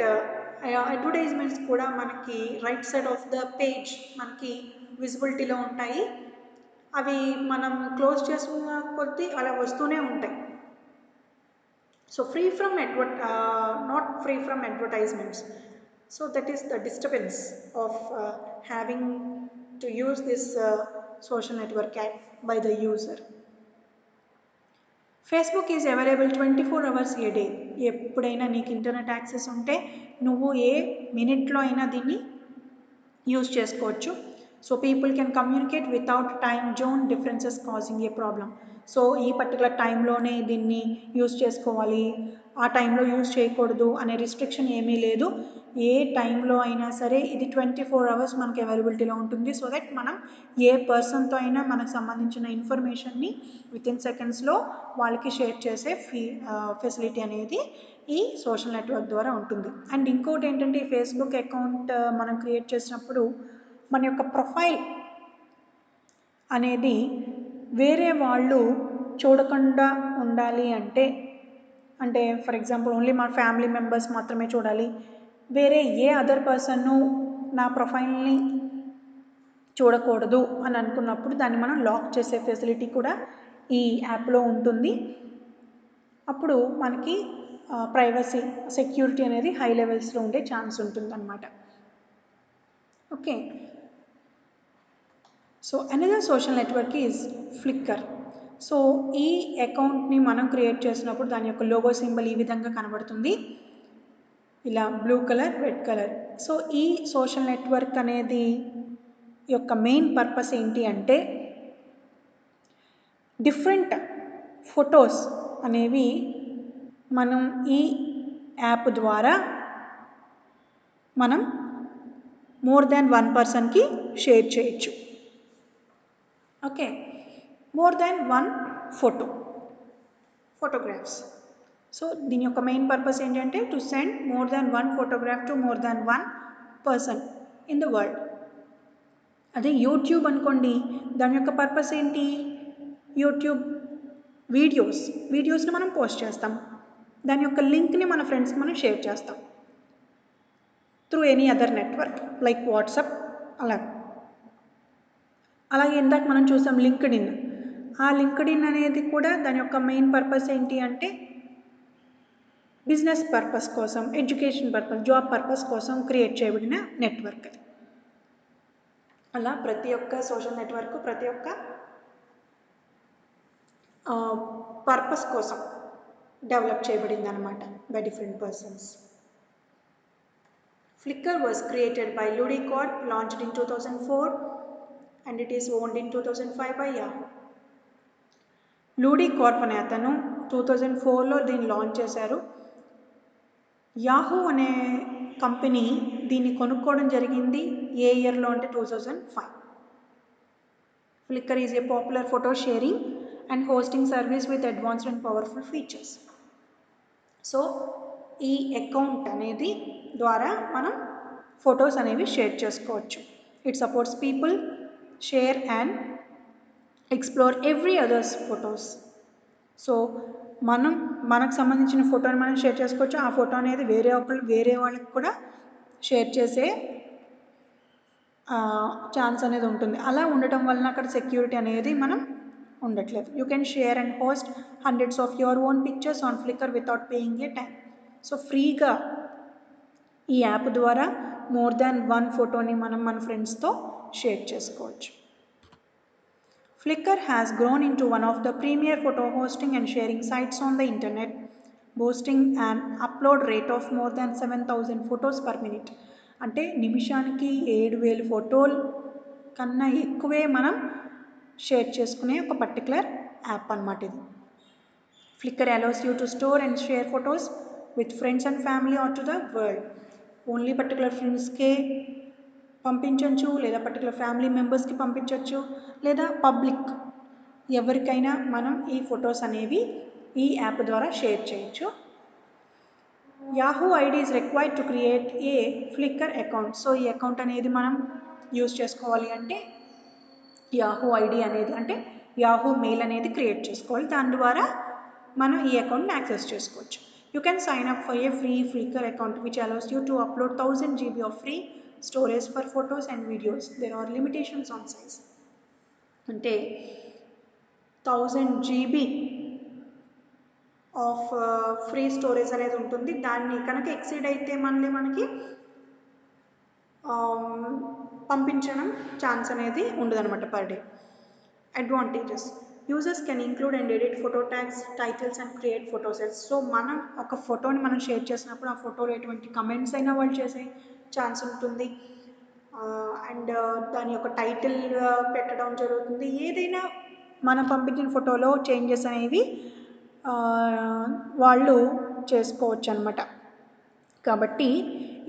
అడ్వర్టైజ్మెంట్స్ కూడా మనకి right side of the page మనకి విజిబిలిటీలో ఉంటాయి. అవి మనం క్లోజ్ చేసుకున్న కొద్దీ అలా వస్తూనే ఉంటాయి. So free from not free from advertisements. So that is the disturbance of having to use this social network app by the user. Facebook is available 24 hours a day. ఎప్పుడైనా నీకు ఇంటర్నెట్ యాక్సెస్ ఉంటే నువ్వు ఏ మినిట్లో అయినా దీన్ని use చేసుకోవచ్చు. So people can communicate without time zone differences causing A problem. So ఈ particular టైంలోనే దీన్ని యూజ్ చేసుకోవాలి, ఆ టైంలో యూజ్ చేయకూడదు అనే రిస్ట్రిక్షన్ ఏమీ లేదు. ఏ టైంలో అయినా సరే ఇది 24 అవర్స్ మనకి అవైలబిలిటీలో ఉంటుంది. సో దట్ మనం ఏ పర్సన్తో అయినా మనకు సంబంధించిన ఇన్ఫర్మేషన్ని విత్ ఇన్ సెకండ్స్లో వాళ్ళకి షేర్ చేసే ఫెసిలిటీ అనేది ఈ సోషల్ నెట్వర్క్ ద్వారా ఉంటుంది. అండ్ ఇంకోటి ఏంటంటే ఈ ఫేస్బుక్ అకౌంట్ మనం క్రియేట్ చేసినప్పుడు మన యొక్క ప్రొఫైల్ అనేది వేరే వాళ్ళు చూడకుండా ఉండాలి అంటే ఫర్ ఎగ్జాంపుల్ ఓన్లీ మా ఫ్యామిలీ మెంబర్స్ మాత్రమే చూడాలి, వేరే ఏ అదర్ పర్సన్ను నా ప్రొఫైల్ని చూడకూడదు అని అనుకున్నప్పుడు దాన్ని మనం లాక్ చేసే ఫెసిలిటీ కూడా ఈ యాప్లో ఉంటుంది. అప్పుడు మనకి ప్రైవసీ సెక్యూరిటీ అనేది హై లెవెల్స్లో ఉండే ఛాన్స్ ఉంటుంది అన్నమాట. Okay, so another social network is flicker. So ఈ అకౌంట్ని మనం క్రియేట్ చేసినప్పుడు దాని యొక్క లోగో సింబల్ ఈ విధంగా కనబడుతుంది, ఇలా blue colour, red colour. So ఈ సోషల్ నెట్వర్క్ అనేది యొక్క మెయిన్ పర్పస్ ఏంటి అంటే డిఫరెంట్ ఫొటోస్ అనేవి మనం ఈ యాప్ ద్వారా మనం మోర్ దాన్ 1 పర్సన్కి షేర్ చేయొచ్చు. Okay, more than 1 photographs. So దీని యొక్క మెయిన్ పర్పస్ ఏంటంటే to send more than 1 photograph to more than 1 person in the world. అదే యూట్యూబ్ అనుకోండి, దాని యొక్క పర్పస్ ఏంటి, యూట్యూబ్ వీడియోస్ని మనం పోస్ట్ చేస్తాం, దాని యొక్క లింక్ని మన ఫ్రెండ్స్కి మనం షేర్ చేస్తాం through any other network like WhatsApp. అలాగే ఇందాక మనం చూసాం లింక్డ్ఇన్. ఆ లింక్డ్ఇన్ అనేది కూడా దాని యొక్క మెయిన్ పర్పస్ ఏంటి అంటే బిజినెస్ పర్పస్ కోసం, ఎడ్యుకేషన్ పర్పస్, జాబ్ పర్పస్ కోసం క్రియేట్ చేయబడిన నెట్వర్క్. అలా ప్రతి ఒక్క సోషల్ నెట్వర్క్ ప్రతి ఒక్క పర్పస్ కోసం డెవలప్ చేయబడింది అనమాట by different persons. Flickr was created by Ludicorp, launched in 2004 and it is owned in 2005 by Yahoo. Ludicorp అనే అతను 2004లో దీన్ని లాంచ్ చేశారు. యాహూ అనే కంపెనీ దీన్ని కొనుక్కోవడం జరిగింది ఏ ఇయర్లో అంటే 2005. Flickr is a popular photo sharing and hosting service with advanced and powerful features. So ఈ అకౌంట్ అనేది ద్వారా మనం ఫొటోస్ అనేవి షేర్ చేసుకోవచ్చు. It supports people share and explore every others photos. So మనకు సంబంధించిన ఫోటోని మనం షేర్ చేసుకోవచ్చు, ఆ ఫోటో అనేది వేరే వాళ్ళకి కూడా షేర్ చేసే ఛాన్స్ అనేది ఉంటుంది. అలా ఉండటం వలన అక్కడ సెక్యూరిటీ అనేది మనం ఉండట్లేదు. You can share and post hundreds of your own pictures on flicker without paying A time. So ఫ్రీగా ఈ యాప్ ద్వారా మోర్ దాన్ 1 ఫోటోని మనం మన ఫ్రెండ్స్తో షేర్ చేసుకోవచ్చు. Flickr has grown into one of the premier photo hosting and sharing sites on the internet, boasting an upload rate of more than 7,000 photos per minute. అంటే నిమిషానికి 7,000 ఫోటోలు కన్నా ఎక్కువే మనం షేర్ చేసుకునే ఒక పర్టికులర్ యాప్ అన్నమాట ఇది. Flickr allows you to store and share photos with friends and family or to the world. Only particular ఫ్రెండ్స్కే పంపించవచ్చు, లేదా పర్టికులర్ ఫ్యామిలీ మెంబర్స్కి పంపించవచ్చు, లేదా పబ్లిక్ ఎవరికైనా మనం ఈ ఫొటోస్ అనేవి ఈ యాప్ ద్వారా షేర్ చేయొచ్చు. Yahoo ID is required to create a flicker account. So ఈ అకౌంట్ అనేది మనం యూజ్ చేసుకోవాలి అంటే యాహూ ఐడి అనేది అంటే యాహూ మెయిల్ అనేది క్రియేట్ చేసుకోవాలి. దాని ద్వారా మనం ఈ అకౌంట్ని యాక్సెస్ చేసుకోవచ్చు. You can sign up for a free Flickr account which allows you to upload 1000 GB of free storage for photos and videos. There are limitations on size. అంటే 1000 GB of free storage అనేది ఉంటుంది. దాన్ని కనుక exceed అయితే మనకి పంపించడం chance అనేది ఉండదన్నమాట per day. Advantages: users can include and edit photo tags, titles and create photo sets. So మనం ఒక ఫోటోని మనం షేర్ చేసినప్పుడు ఆ ఫోటోలో ఎటువంటి కమెంట్స్ అయినా వాళ్ళు చేసే ఛాన్స్ ఉంటుంది. అండ్ దాని యొక్క టైటిల్ పెట్టడం జరుగుతుంది. ఏదైనా మనం పంపించిన ఫోటోలో చేంజెస్ అనేవి వాళ్ళు చేసుకోవచ్చు అనమాట. కాబట్టి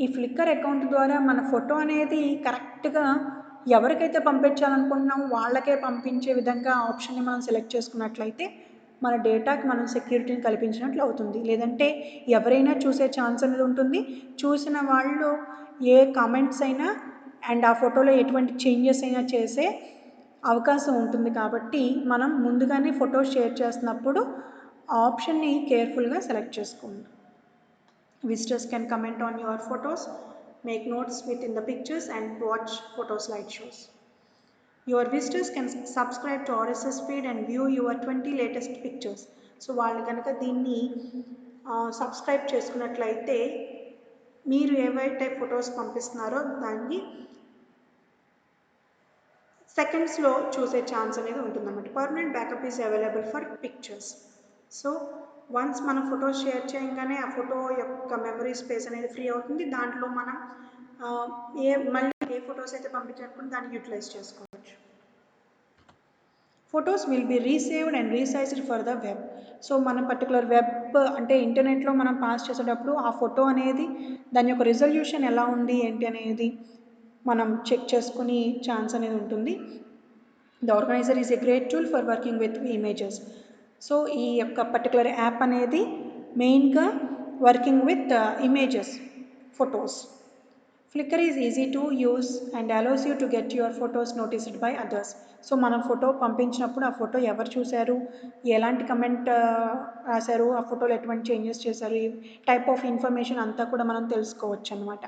ఈ ఫ్లిక్కర్ అకౌంట్ ద్వారా మన ఫోటో అనేది కరెక్ట్గా ఎవరికైతే పంపించాలనుకుంటున్నామో వాళ్ళకే పంపించే విధంగా ఆప్షన్ని మనం సెలెక్ట్ చేసుకున్నట్లయితే మన డేటాకి మనం సెక్యూరిటీని కల్పించినట్లు అవుతుంది. లేదంటే ఎవరైనా చూసే ఛాన్స్ అనేది ఉంటుంది. చూసిన వాళ్ళు ఏ కామెంట్స్ అయినా అండ్ ఆ ఫోటోలో ఎటువంటి చేంజెస్ అయినా చేసే అవకాశం ఉంటుంది కాబట్టి మనం ముందుగానే ఫొటోస్ షేర్ చేస్తున్నప్పుడు ఆ ఆప్షన్ని కేర్ఫుల్గా సెలెక్ట్ చేసుకోండి. Visitors can comment on your photos, make notes within the pictures and watch photo slideshows. Your visitors can subscribe to RSS feed and view your 20 latest pictures. So వాళ్ళు కనుక దీన్ని subscribe చేసుకున్నట్లయితే మీరు ఏవైతే ఫొటోస్ పంపిస్తున్నారో దాన్ని సెకండ్స్లో చూసే ఛాన్స్ అనేది ఉంటుందన్నమాట. Permanent backup is available for pictures. So once మనం ఫొటోస్ షేర్ చేయగానే ఆ ఫోటో యొక్క మెమరీ స్పేస్ అనేది ఫ్రీ అవుతుంది. దాంట్లో మనం మళ్ళీ ఏ ఫొటోస్ అయితే పంపించాలనుకుంటే దాన్ని యూటిలైజ్ చేసుకోవచ్చు. Photos will be resaved and resized for the web. So మనం పర్టికులర్ వెబ్ అంటే ఇంటర్నెట్లో మనం పాస్ చేసేటప్పుడు ఆ ఫోటో అనేది దాని యొక్క రిజల్యూషన్ ఎలా ఉంది ఏంటి అనేది మనం చెక్ చేసుకుని ఛాన్స్ అనేది ఉంటుంది. The organiser is a great tool for working with images. So ఈ యొక్క పర్టికులర్ యాప్ అనేది మెయిన్గా working with images, photos. Flickr is easy to use and allows you to get your photos noticed by others. So మనం photo పంపించినప్పుడు ఆ photo ఎవరు చూశారు, ఎలాంటి కమెంట్ రాశారు, ఆ ఫోటోలో ఎటువంటి చేంజెస్ చేశారు, ఈ టైప్ ఆఫ్ ఇన్ఫర్మేషన్ అంతా కూడా మనం తెలుసుకోవచ్చు అనమాట.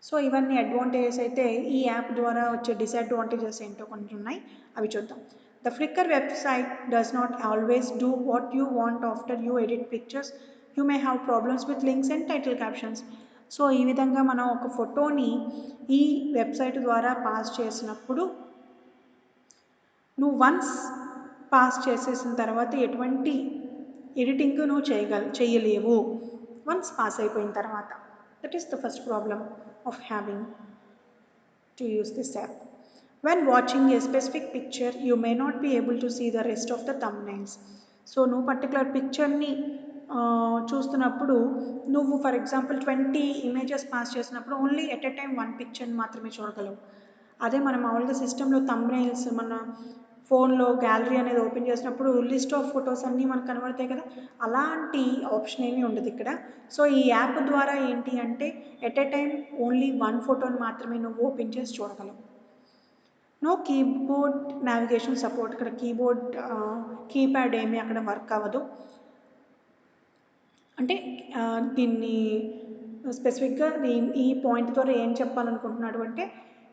సో ఇవన్నీ అడ్వాంటేజెస్ అయితే ఈ యాప్ ద్వారా వచ్చే డిసడ్వాంటేజెస్ ఏంటో కొన్ని ఉన్నాయి, అవి చూద్దాం. The Flickr website does not always do what you want after you edit pictures. You may have problems with links and title captions. So ఈ విధంగా మనం ఒక ఫోటోని ఈ వెబ్సైట్ ద్వారా పాస్ చేసినప్పుడు నువ్వు వన్స్ పాస్ చేసేసిన తర్వాత ఎటువంటి ఎడిటింగ్ నువ్వు చేయలేవు వన్స్ పాస్ అయిపోయిన తర్వాత. That is the first problem of having to use this app. When watching a specific picture, you may not be able to see the rest of the thumbnails. So నువ్వు particular పిక్చర్ని చూస్తున్నప్పుడు నువ్వు for example 20 images pass చేసినప్పుడు only at a time 1 పిక్చర్ని మాత్రమే చూడగలవు. అదే మనం మామూలుగా సిస్టంలో thumbnails మన ఫోన్లో గ్యాలరీ అనేది ఓపెన్ చేసినప్పుడు లిస్ట్ ఆఫ్ ఫొటోస్ అన్నీ మనకు కనబడతాయి కదా, అలాంటి ఆప్షన్ ఏమీ ఉండదు ఇక్కడ. సో ఈ యాప్ ద్వారా ఏంటి అంటే ఎట్ ఎ టైం ఓన్లీ 1 ఫోటోని మాత్రమే నువ్వు ఓపెన్ చేసి చూడగలవు. No keyboard navigation support. ఇక్కడ కీప్యాడ్ ఏమీ అక్కడ వర్క్ అవ్వదు. అంటే దీన్ని స్పెసిఫిక్గా ఈ పాయింట్ ద్వారా ఏం చెప్పాలనుకుంటున్నాడు అంటే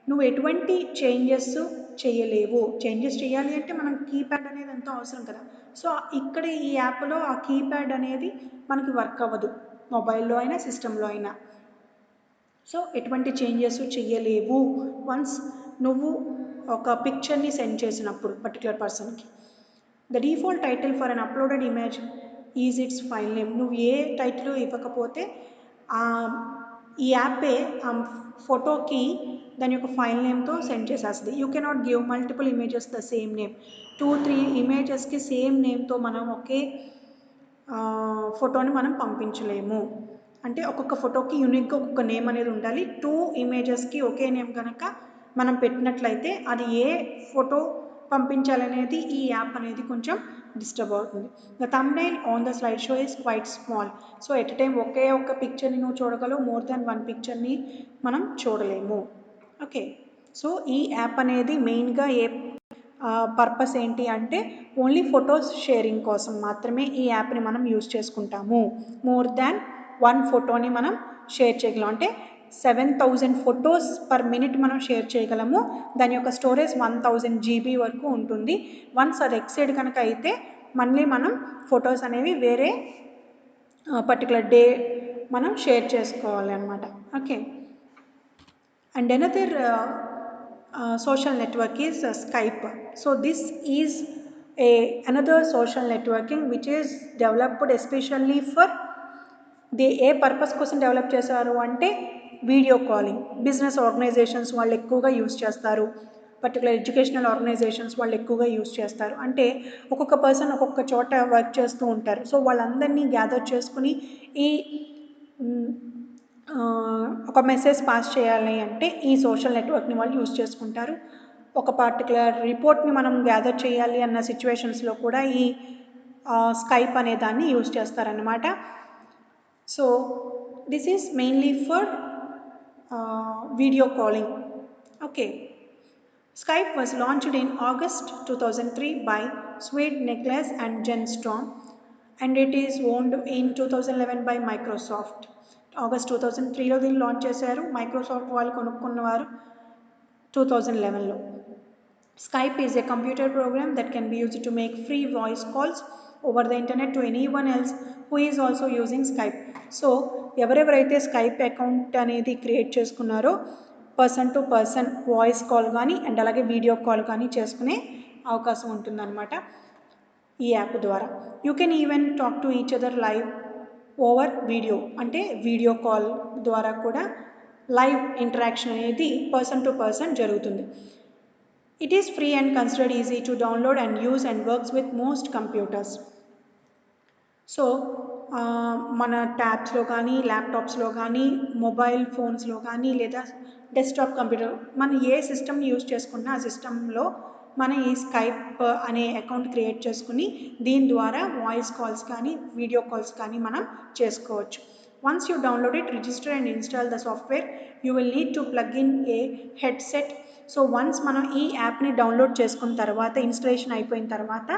నువ్వు ఎటువంటి చేంజెస్ చేయలేవు. చేంజెస్ చేయాలి అంటే మనం కీప్యాడ్ అనేది ఎంతో అవసరం కదా. సో ఇక్కడ ఈ యాప్లో ఆ కీప్యాడ్ అనేది మనకి వర్క్ అవ్వదు, మొబైల్లో అయినా సిస్టంలో అయినా. సో ఎటువంటి చేంజెస్ చేయలేవు వన్స్ నువ్వు ఒక పిక్చర్ని సెండ్ చేసినప్పుడు పర్టికులర్ పర్సన్కి. The default title for an uploaded image is it's file name. నువ్వు ఏ టైటిల్ ఇవ్వకపోతే ఈ యాపే ఆ ఫోటోకి దాని యొక్క ఫైల్ నేమ్తో సెండ్ చేసేస్తుంది. You cannot give multiple images the same name. 2-3 ఇమేజెస్కి సేమ్ నేమ్తో మనం ఒకే ఫోటోని మనం పంపించలేము. అంటే ఒక్కొక్క ఫోటోకి యూనిక్గా ఒక్కొక్క నేమ్ అనేది ఉండాలి. 2 ఇమేజెస్కి ఒకే నేమ్ కనుక మనం పెట్టినట్లయితే అది ఏ ఫోటో పంపించాలనేది ఈ యాప్ అనేది కొంచెం డిస్టర్బ్ అవుతుంది. The thumbnail on the slide show is quite small. So at time ఒకే ఒక్క పిక్చర్ని నువ్వు చూడగలవు, మోర్ దాన్ 1 పిక్చర్ని మనం చూడలేము. ఓకే, సో ఈ యాప్ అనేది మెయిన్గా పర్పస్ ఏంటి అంటే ఓన్లీ ఫొటోస్ షేరింగ్ కోసం మాత్రమే ఈ యాప్ని మనం యూజ్ చేసుకుంటాము. మోర్ దాన్ 1 ఫోటోని మనం షేర్ చేయగలం. అంటే 7000 ఫొటోస్ పర్ మినిట్ మనం షేర్ చేయగలము. దాని యొక్క స్టోరేజ్ 1000 GB వరకు ఉంటుంది. వన్స్ అది ఎక్సైడ్ కనుక అయితే మళ్ళీ మనం ఫొటోస్ అనేవి వేరే పర్టికులర్ డే మనం షేర్ చేసుకోవాలి అన్నమాట. Okay, and another social network is Skype. So this is another social networking which is developed especially for A purpose కోసం డెవలప్ చేశారు అంటే వీడియో కాలింగ్. బిజినెస్ ఆర్గనైజేషన్స్ వాళ్ళు ఎక్కువగా యూజ్ చేస్తారు, పర్టికులర్ ఎడ్యుకేషనల్ ఆర్గనైజేషన్స్ వాళ్ళు ఎక్కువగా యూజ్ చేస్తారు. అంటే ఒక్కొక్క పర్సన్ ఒక్కొక్క చోట వర్క్ చేస్తూ ఉంటారు. సో వాళ్ళందరినీ గ్యాదర్ చేసుకుని ఈ ఒక మెసేజ్ పాస్ చేయాలి అంటే ఈ సోషల్ నెట్వర్క్ని వాళ్ళు యూజ్ చేసుకుంటారు. ఒక పర్టికులర్ రిపోర్ట్ని మనం గ్యాదర్ చేయాలి అన్న సిచ్యువేషన్స్లో కూడా ఈ స్కైప్ అనే దాన్ని యూజ్ చేస్తారనమాట. So this is mainly for video calling. Okay, Skype was launched in August 2003 by Swede Nicholas and Jen Strom, and it is owned in 2011 by Microsoft. August 2003లో దీన్ని లాంచ్ చేశారు. మైక్రోసాఫ్ట్ వాళ్ళు కొనుక్కున్నవారు 2011లో. Skype is a computer program that can be used to make free voice calls over the internet to anyone else who is also using Skype. So ఎవరెవరైతే Skype account అనేది create చేసుకున్నారో person to person voice call కానీ and అలాగే video call కానీ చేసుకునే అవకాశం ఉంటుందన్నమాట ఈ యాప్ ద్వారా. You can even talk to each other live over video, అంటే వీడియో కాల్ ద్వారా కూడా లైవ్ ఇంటరాక్షన్ అనేది పర్సన్ టు పర్సన్ జరుగుతుంది. It is free and considered easy to download and use and works with most computers. So మన ట్యాబ్స్లో కానీ ల్యాప్టాప్స్లో కానీ mobile ఫోన్స్లో కానీ లేదా డెస్క్టాప్ కంప్యూటర్ మనం ఏ సిస్టమ్ యూజ్ చేసుకున్నా ఆ సిస్టంలో మనం ఈ స్కైప్ అనే అకౌంట్ క్రియేట్ చేసుకుని దీని ద్వారా వాయిస్ కాల్స్ కానీ వీడియో కాల్స్ కానీ మనం చేసుకోవచ్చు. Once you download it, register and install the software, you will need to plug in a headset. So once మనం ఈ యాప్ని డౌన్లోడ్ చేసుకున్న తర్వాత ఇన్స్టలేషన్ అయిపోయిన తర్వాత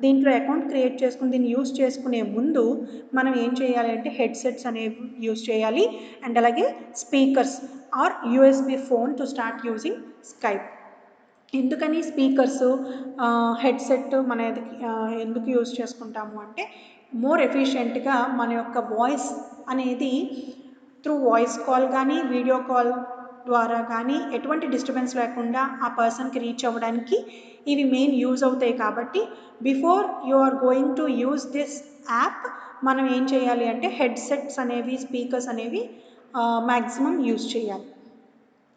దీంట్లో అకౌంట్ క్రియేట్ చేసుకుని దీన్ని యూస్ చేసుకునే ముందు మనం ఏం చేయాలి అంటే హెడ్సెట్స్ అనేవి యూస్ చేయాలి అండ్ అలాగే speakers or USB phone to start using Skype. ఎందుకని స్పీకర్స్ హెడ్సెట్ మన ఎందుకు యూజ్ చేసుకుంటాము అంటే మోర్ ఎఫిషియెంట్గా మన యొక్క వాయిస్ అనేది త్రూ వాయిస్ కాల్ కానీ వీడియో కాల్ ద్వారా కానీ ఎటువంటి డిస్టర్బెన్స్ లేకుండా ఆ పర్సన్కి రీచ్ అవ్వడానికి ఇవి మెయిన్ యూజ్ అవుతాయి. కాబట్టి before you are going to use this app మనం ఏం చేయాలి అంటే హెడ్సెట్స్ అనేవి స్పీకర్స్ అనేవి మ్యాక్సిమం యూజ్ చేయాలి.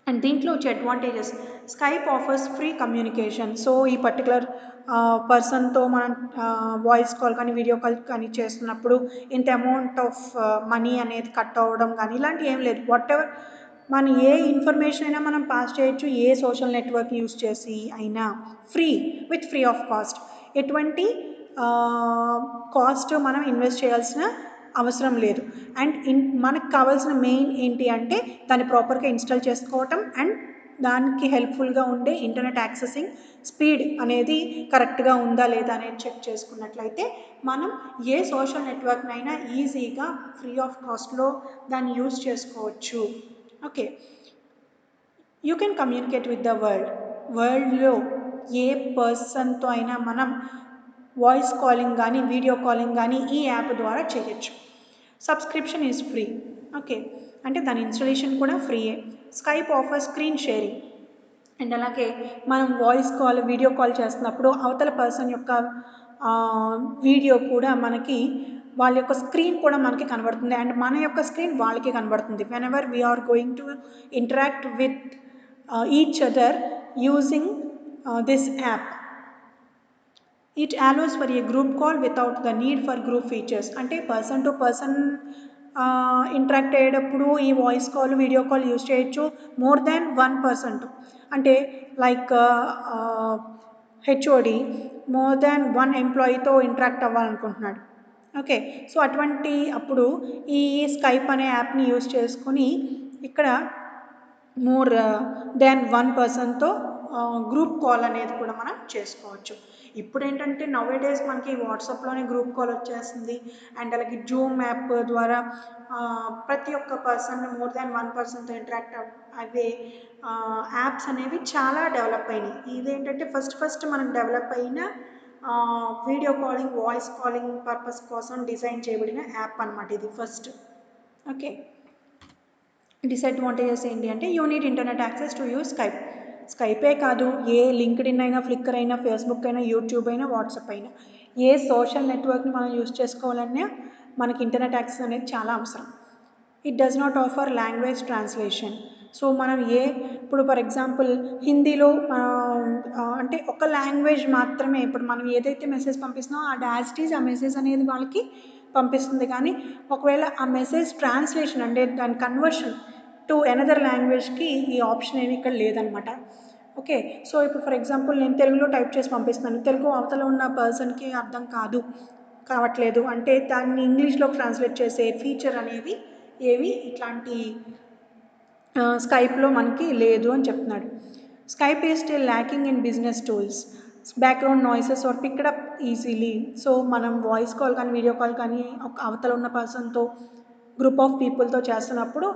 అండ్ దీంట్లో వచ్చే advantages, Skype offers free communication. So ఈ పర్టికులర్ పర్సన్తో మనం వాయిస్ కాల్ కానీ వీడియో కాల్ కానీ చేస్తున్నప్పుడు ఇంత అమౌంట్ ఆఫ్ మనీ అనేది కట్ అవ్వడం కానీ ఇలాంటివి ఏం లేదు. వాట్ ఎవర్ మనం ఏ ఇన్ఫర్మేషన్ అయినా మనం పాస్ చేయొచ్చు, ఏ సోషల్ నెట్వర్క్ యూస్ చేసి అయినా ఫ్రీ ఆఫ్ కాస్ట్. ఎటువంటి కాస్ట్ మనం ఇన్వెస్ట్ చేయాల్సిన అవసరం లేదు. అండ్ మనకు కావాల్సిన మెయిన్ ఏంటి అంటే దాన్ని ప్రాపర్గా ఇన్స్టాల్ చేసుకోవటం అండ్ దానికి హెల్ప్ఫుల్గా ఉండే ఇంటర్నెట్ యాక్సెసింగ్ స్పీడ్ అనేది కరెక్ట్గా ఉందా లేదా అనేది చెక్ చేసుకున్నట్లయితే మనం ఏ సోషల్ నెట్వర్క్నైనా ఈజీగా ఫ్రీ ఆఫ్ కాస్ట్లో దాన్ని యూజ్ చేసుకోవచ్చు. Okay, you can communicate with the వరల్డ్లో ఏ పర్సన్తో అయినా మనం వాయిస్ కాలింగ్ కానీ వీడియో కాలింగ్ కానీ ఈ యాప్ ద్వారా చేయొచ్చు. Subscription is free. ఓకే, అంటే దాని ఇన్స్టాలేషన్ కూడా ఫ్రీయే. Skype offer screen sharing, and అలాగే మనం వాయిస్ కాల్ వీడియో కాల్ చేస్తున్నప్పుడు అవతల పర్సన్ యొక్క వీడియో కూడా మనకి వాళ్ళ యొక్క స్క్రీన్ కూడా మనకి కనబడుతుంది అండ్ మన యొక్క స్క్రీన్ వాళ్ళకి కనబడుతుంది. Whenever we're going to interact with each other using this app. It allows for a group call without the need for group features. అంటే పర్సన్ టు పర్సన్ ఇంటరాక్ట్ అయ్యేటప్పుడు ఈ voice call video call use చేయొచ్చు more than one person to. అంటే like HOD more than one ఎంప్లాయీతో interact అవ్వాలనుకుంటున్నాడు. Okay, so అటువంటి అప్పుడు ఈ స్కైప్ అనే యాప్ని యూజ్ చేసుకుని ఇక్కడ మోర్ దాన్ వన్ పర్సన్తో గ్రూప్ కాల్ అనేది కూడా మనం చేసుకోవచ్చు. ఇప్పుడు ఏంటంటే నవ్ ఏ డేస్ మనకి వాట్సాప్లోనే గ్రూప్ కాల్ వచ్చేస్తుంది అండ్ అలాగే జూమ్ యాప్ ద్వారా ప్రతి ఒక్క పర్సన్ మోర్ దాన్ వన్ పర్సన్తో ఇంటరాక్ట్ అవే యాప్స్ అనేవి చాలా డెవలప్ అయినాయి. ఇదేంటంటే ఫస్ట్ మనం డెవలప్ అయిన video calling voice calling purpose కోసం డిజైన్ చేయబడిన యాప్ అనమాట ఇది ఫస్ట్. ఓకే, డిసడ్వాంటేజెస్ ఏంటి అంటే you need internet access to use Skype. స్కైపే కాదు, ఏ లింక్డ్ఇన్ అయినా ఫ్లిక్కర్ అయినా ఫేస్బుక్ అయినా యూట్యూబ్ అయినా వాట్సాప్ అయినా ఏ సోషల్ నెట్వర్క్ని మనం యూజ్ చేసుకోవాలన్నా మనకి ఇంటర్నెట్ యాక్సెస్ అనేది చాలా అవసరం. It does not offer language translation. So మనం ఇప్పుడు ఫర్ ఎగ్జాంపుల్ హిందీలో అంటే ఒక లాంగ్వేజ్ మాత్రమే ఇప్పుడు మనం ఏదైతే మెసేజ్ పంపిస్తున్నామో ఆ డాస్టీస్ ఆ మెసేజ్ అనేది వాళ్ళకి పంపిస్తుంది. కానీ ఒకవేళ ఆ మెసేజ్ ట్రాన్స్లేషన్ అంటే దాని కన్వర్షన్ టు అనదర్ లాంగ్వేజ్కి ఈ ఆప్షన్ ఏమి ఇక్కడ లేదనమాట. ఓకే, సో ఇప్పుడు ఫర్ ఎగ్జాంపుల్ నేను తెలుగులో టైప్ చేసి పంపిస్తున్నాను, తెలుగు అవతల ఉన్న పర్సన్కి అర్థం కావట్లేదు అంటే దాన్ని ఇంగ్లీష్లో ట్రాన్స్లేట్ చేసే ఫీచర్ అనేది ఏవి ఇట్లాంటి స్కైప్లో మనకి లేదు అని చెప్తున్నాడు. Skype is still lacking in business tools. Background noises are picked up easily. So మనం వాయిస్ కాల్ కానీ వీడియో కాల్ కానీ ఒక అవతల ఉన్న పర్సన్తో గ్రూప్ ఆఫ్ పీపుల్తో చేస్తున్నప్పుడు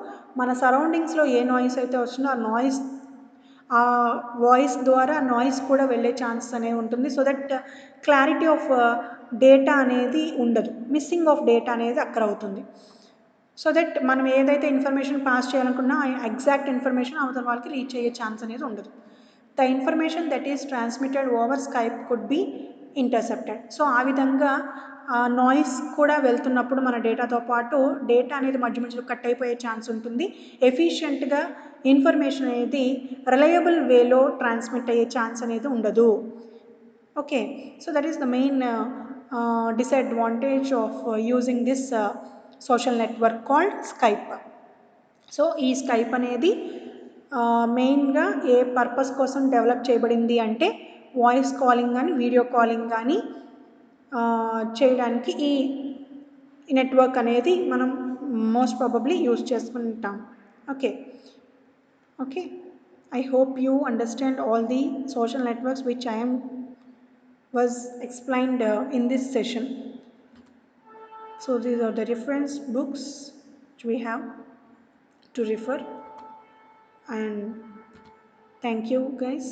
మన సరౌండింగ్స్లో ఏ నాయిస్ అయితే వచ్చిందో ఆ వాయిస్ ద్వారా నాయిస్ కూడా వెళ్ళే ఛాన్సెస్ అనేవి ఉంటుంది. So that clarity of data అనేది ఉండదు, మిస్సింగ్ ఆఫ్ డేటా అనేది అక్కడ అవుతుంది. సో దట్ మనం ఏదైతే ఇన్ఫర్మేషన్ పాస్ చేయాలనుకున్నా ఆ ఎగ్జాక్ట్ ఇన్ఫర్మేషన్ అవతల వాళ్ళకి రీచ్ అయ్యే ఛాన్స్ అనేది ఉండదు. The information that is transmitted over Skype could be intercepted. So ఆ విధంగా నాయిస్ కూడా వెళ్తున్నప్పుడు మన డేటాతో పాటు డేటా అనేది మధ్య మధ్యలో కట్ అయిపోయే ఛాన్స్ ఉంటుంది. ఎఫిషియెంట్గా ఇన్ఫర్మేషన్ అనేది రిలయబుల్ వేలో ట్రాన్స్మిట్ అయ్యే ఛాన్స్ అనేది ఉండదు. Okay, so that is the main disadvantage of using this social network called Skype. So ఈ స్కైప్ అనేది మెయిన్గా ఏ పర్పస్ కోసం డెవలప్ చేయబడింది అంటే వాయిస్ కాలింగ్ కానీ వీడియో కాలింగ్ కానీ చేయడానికి ఈ నెట్వర్క్ అనేది మనం మోస్ట్ ప్రాబబ్లీ యూజ్ చేసుకుంటాం. Okay okay, I hope you understand all the social networks which I am was explained in this session. So these are the reference books which we have to refer, and thank you guys.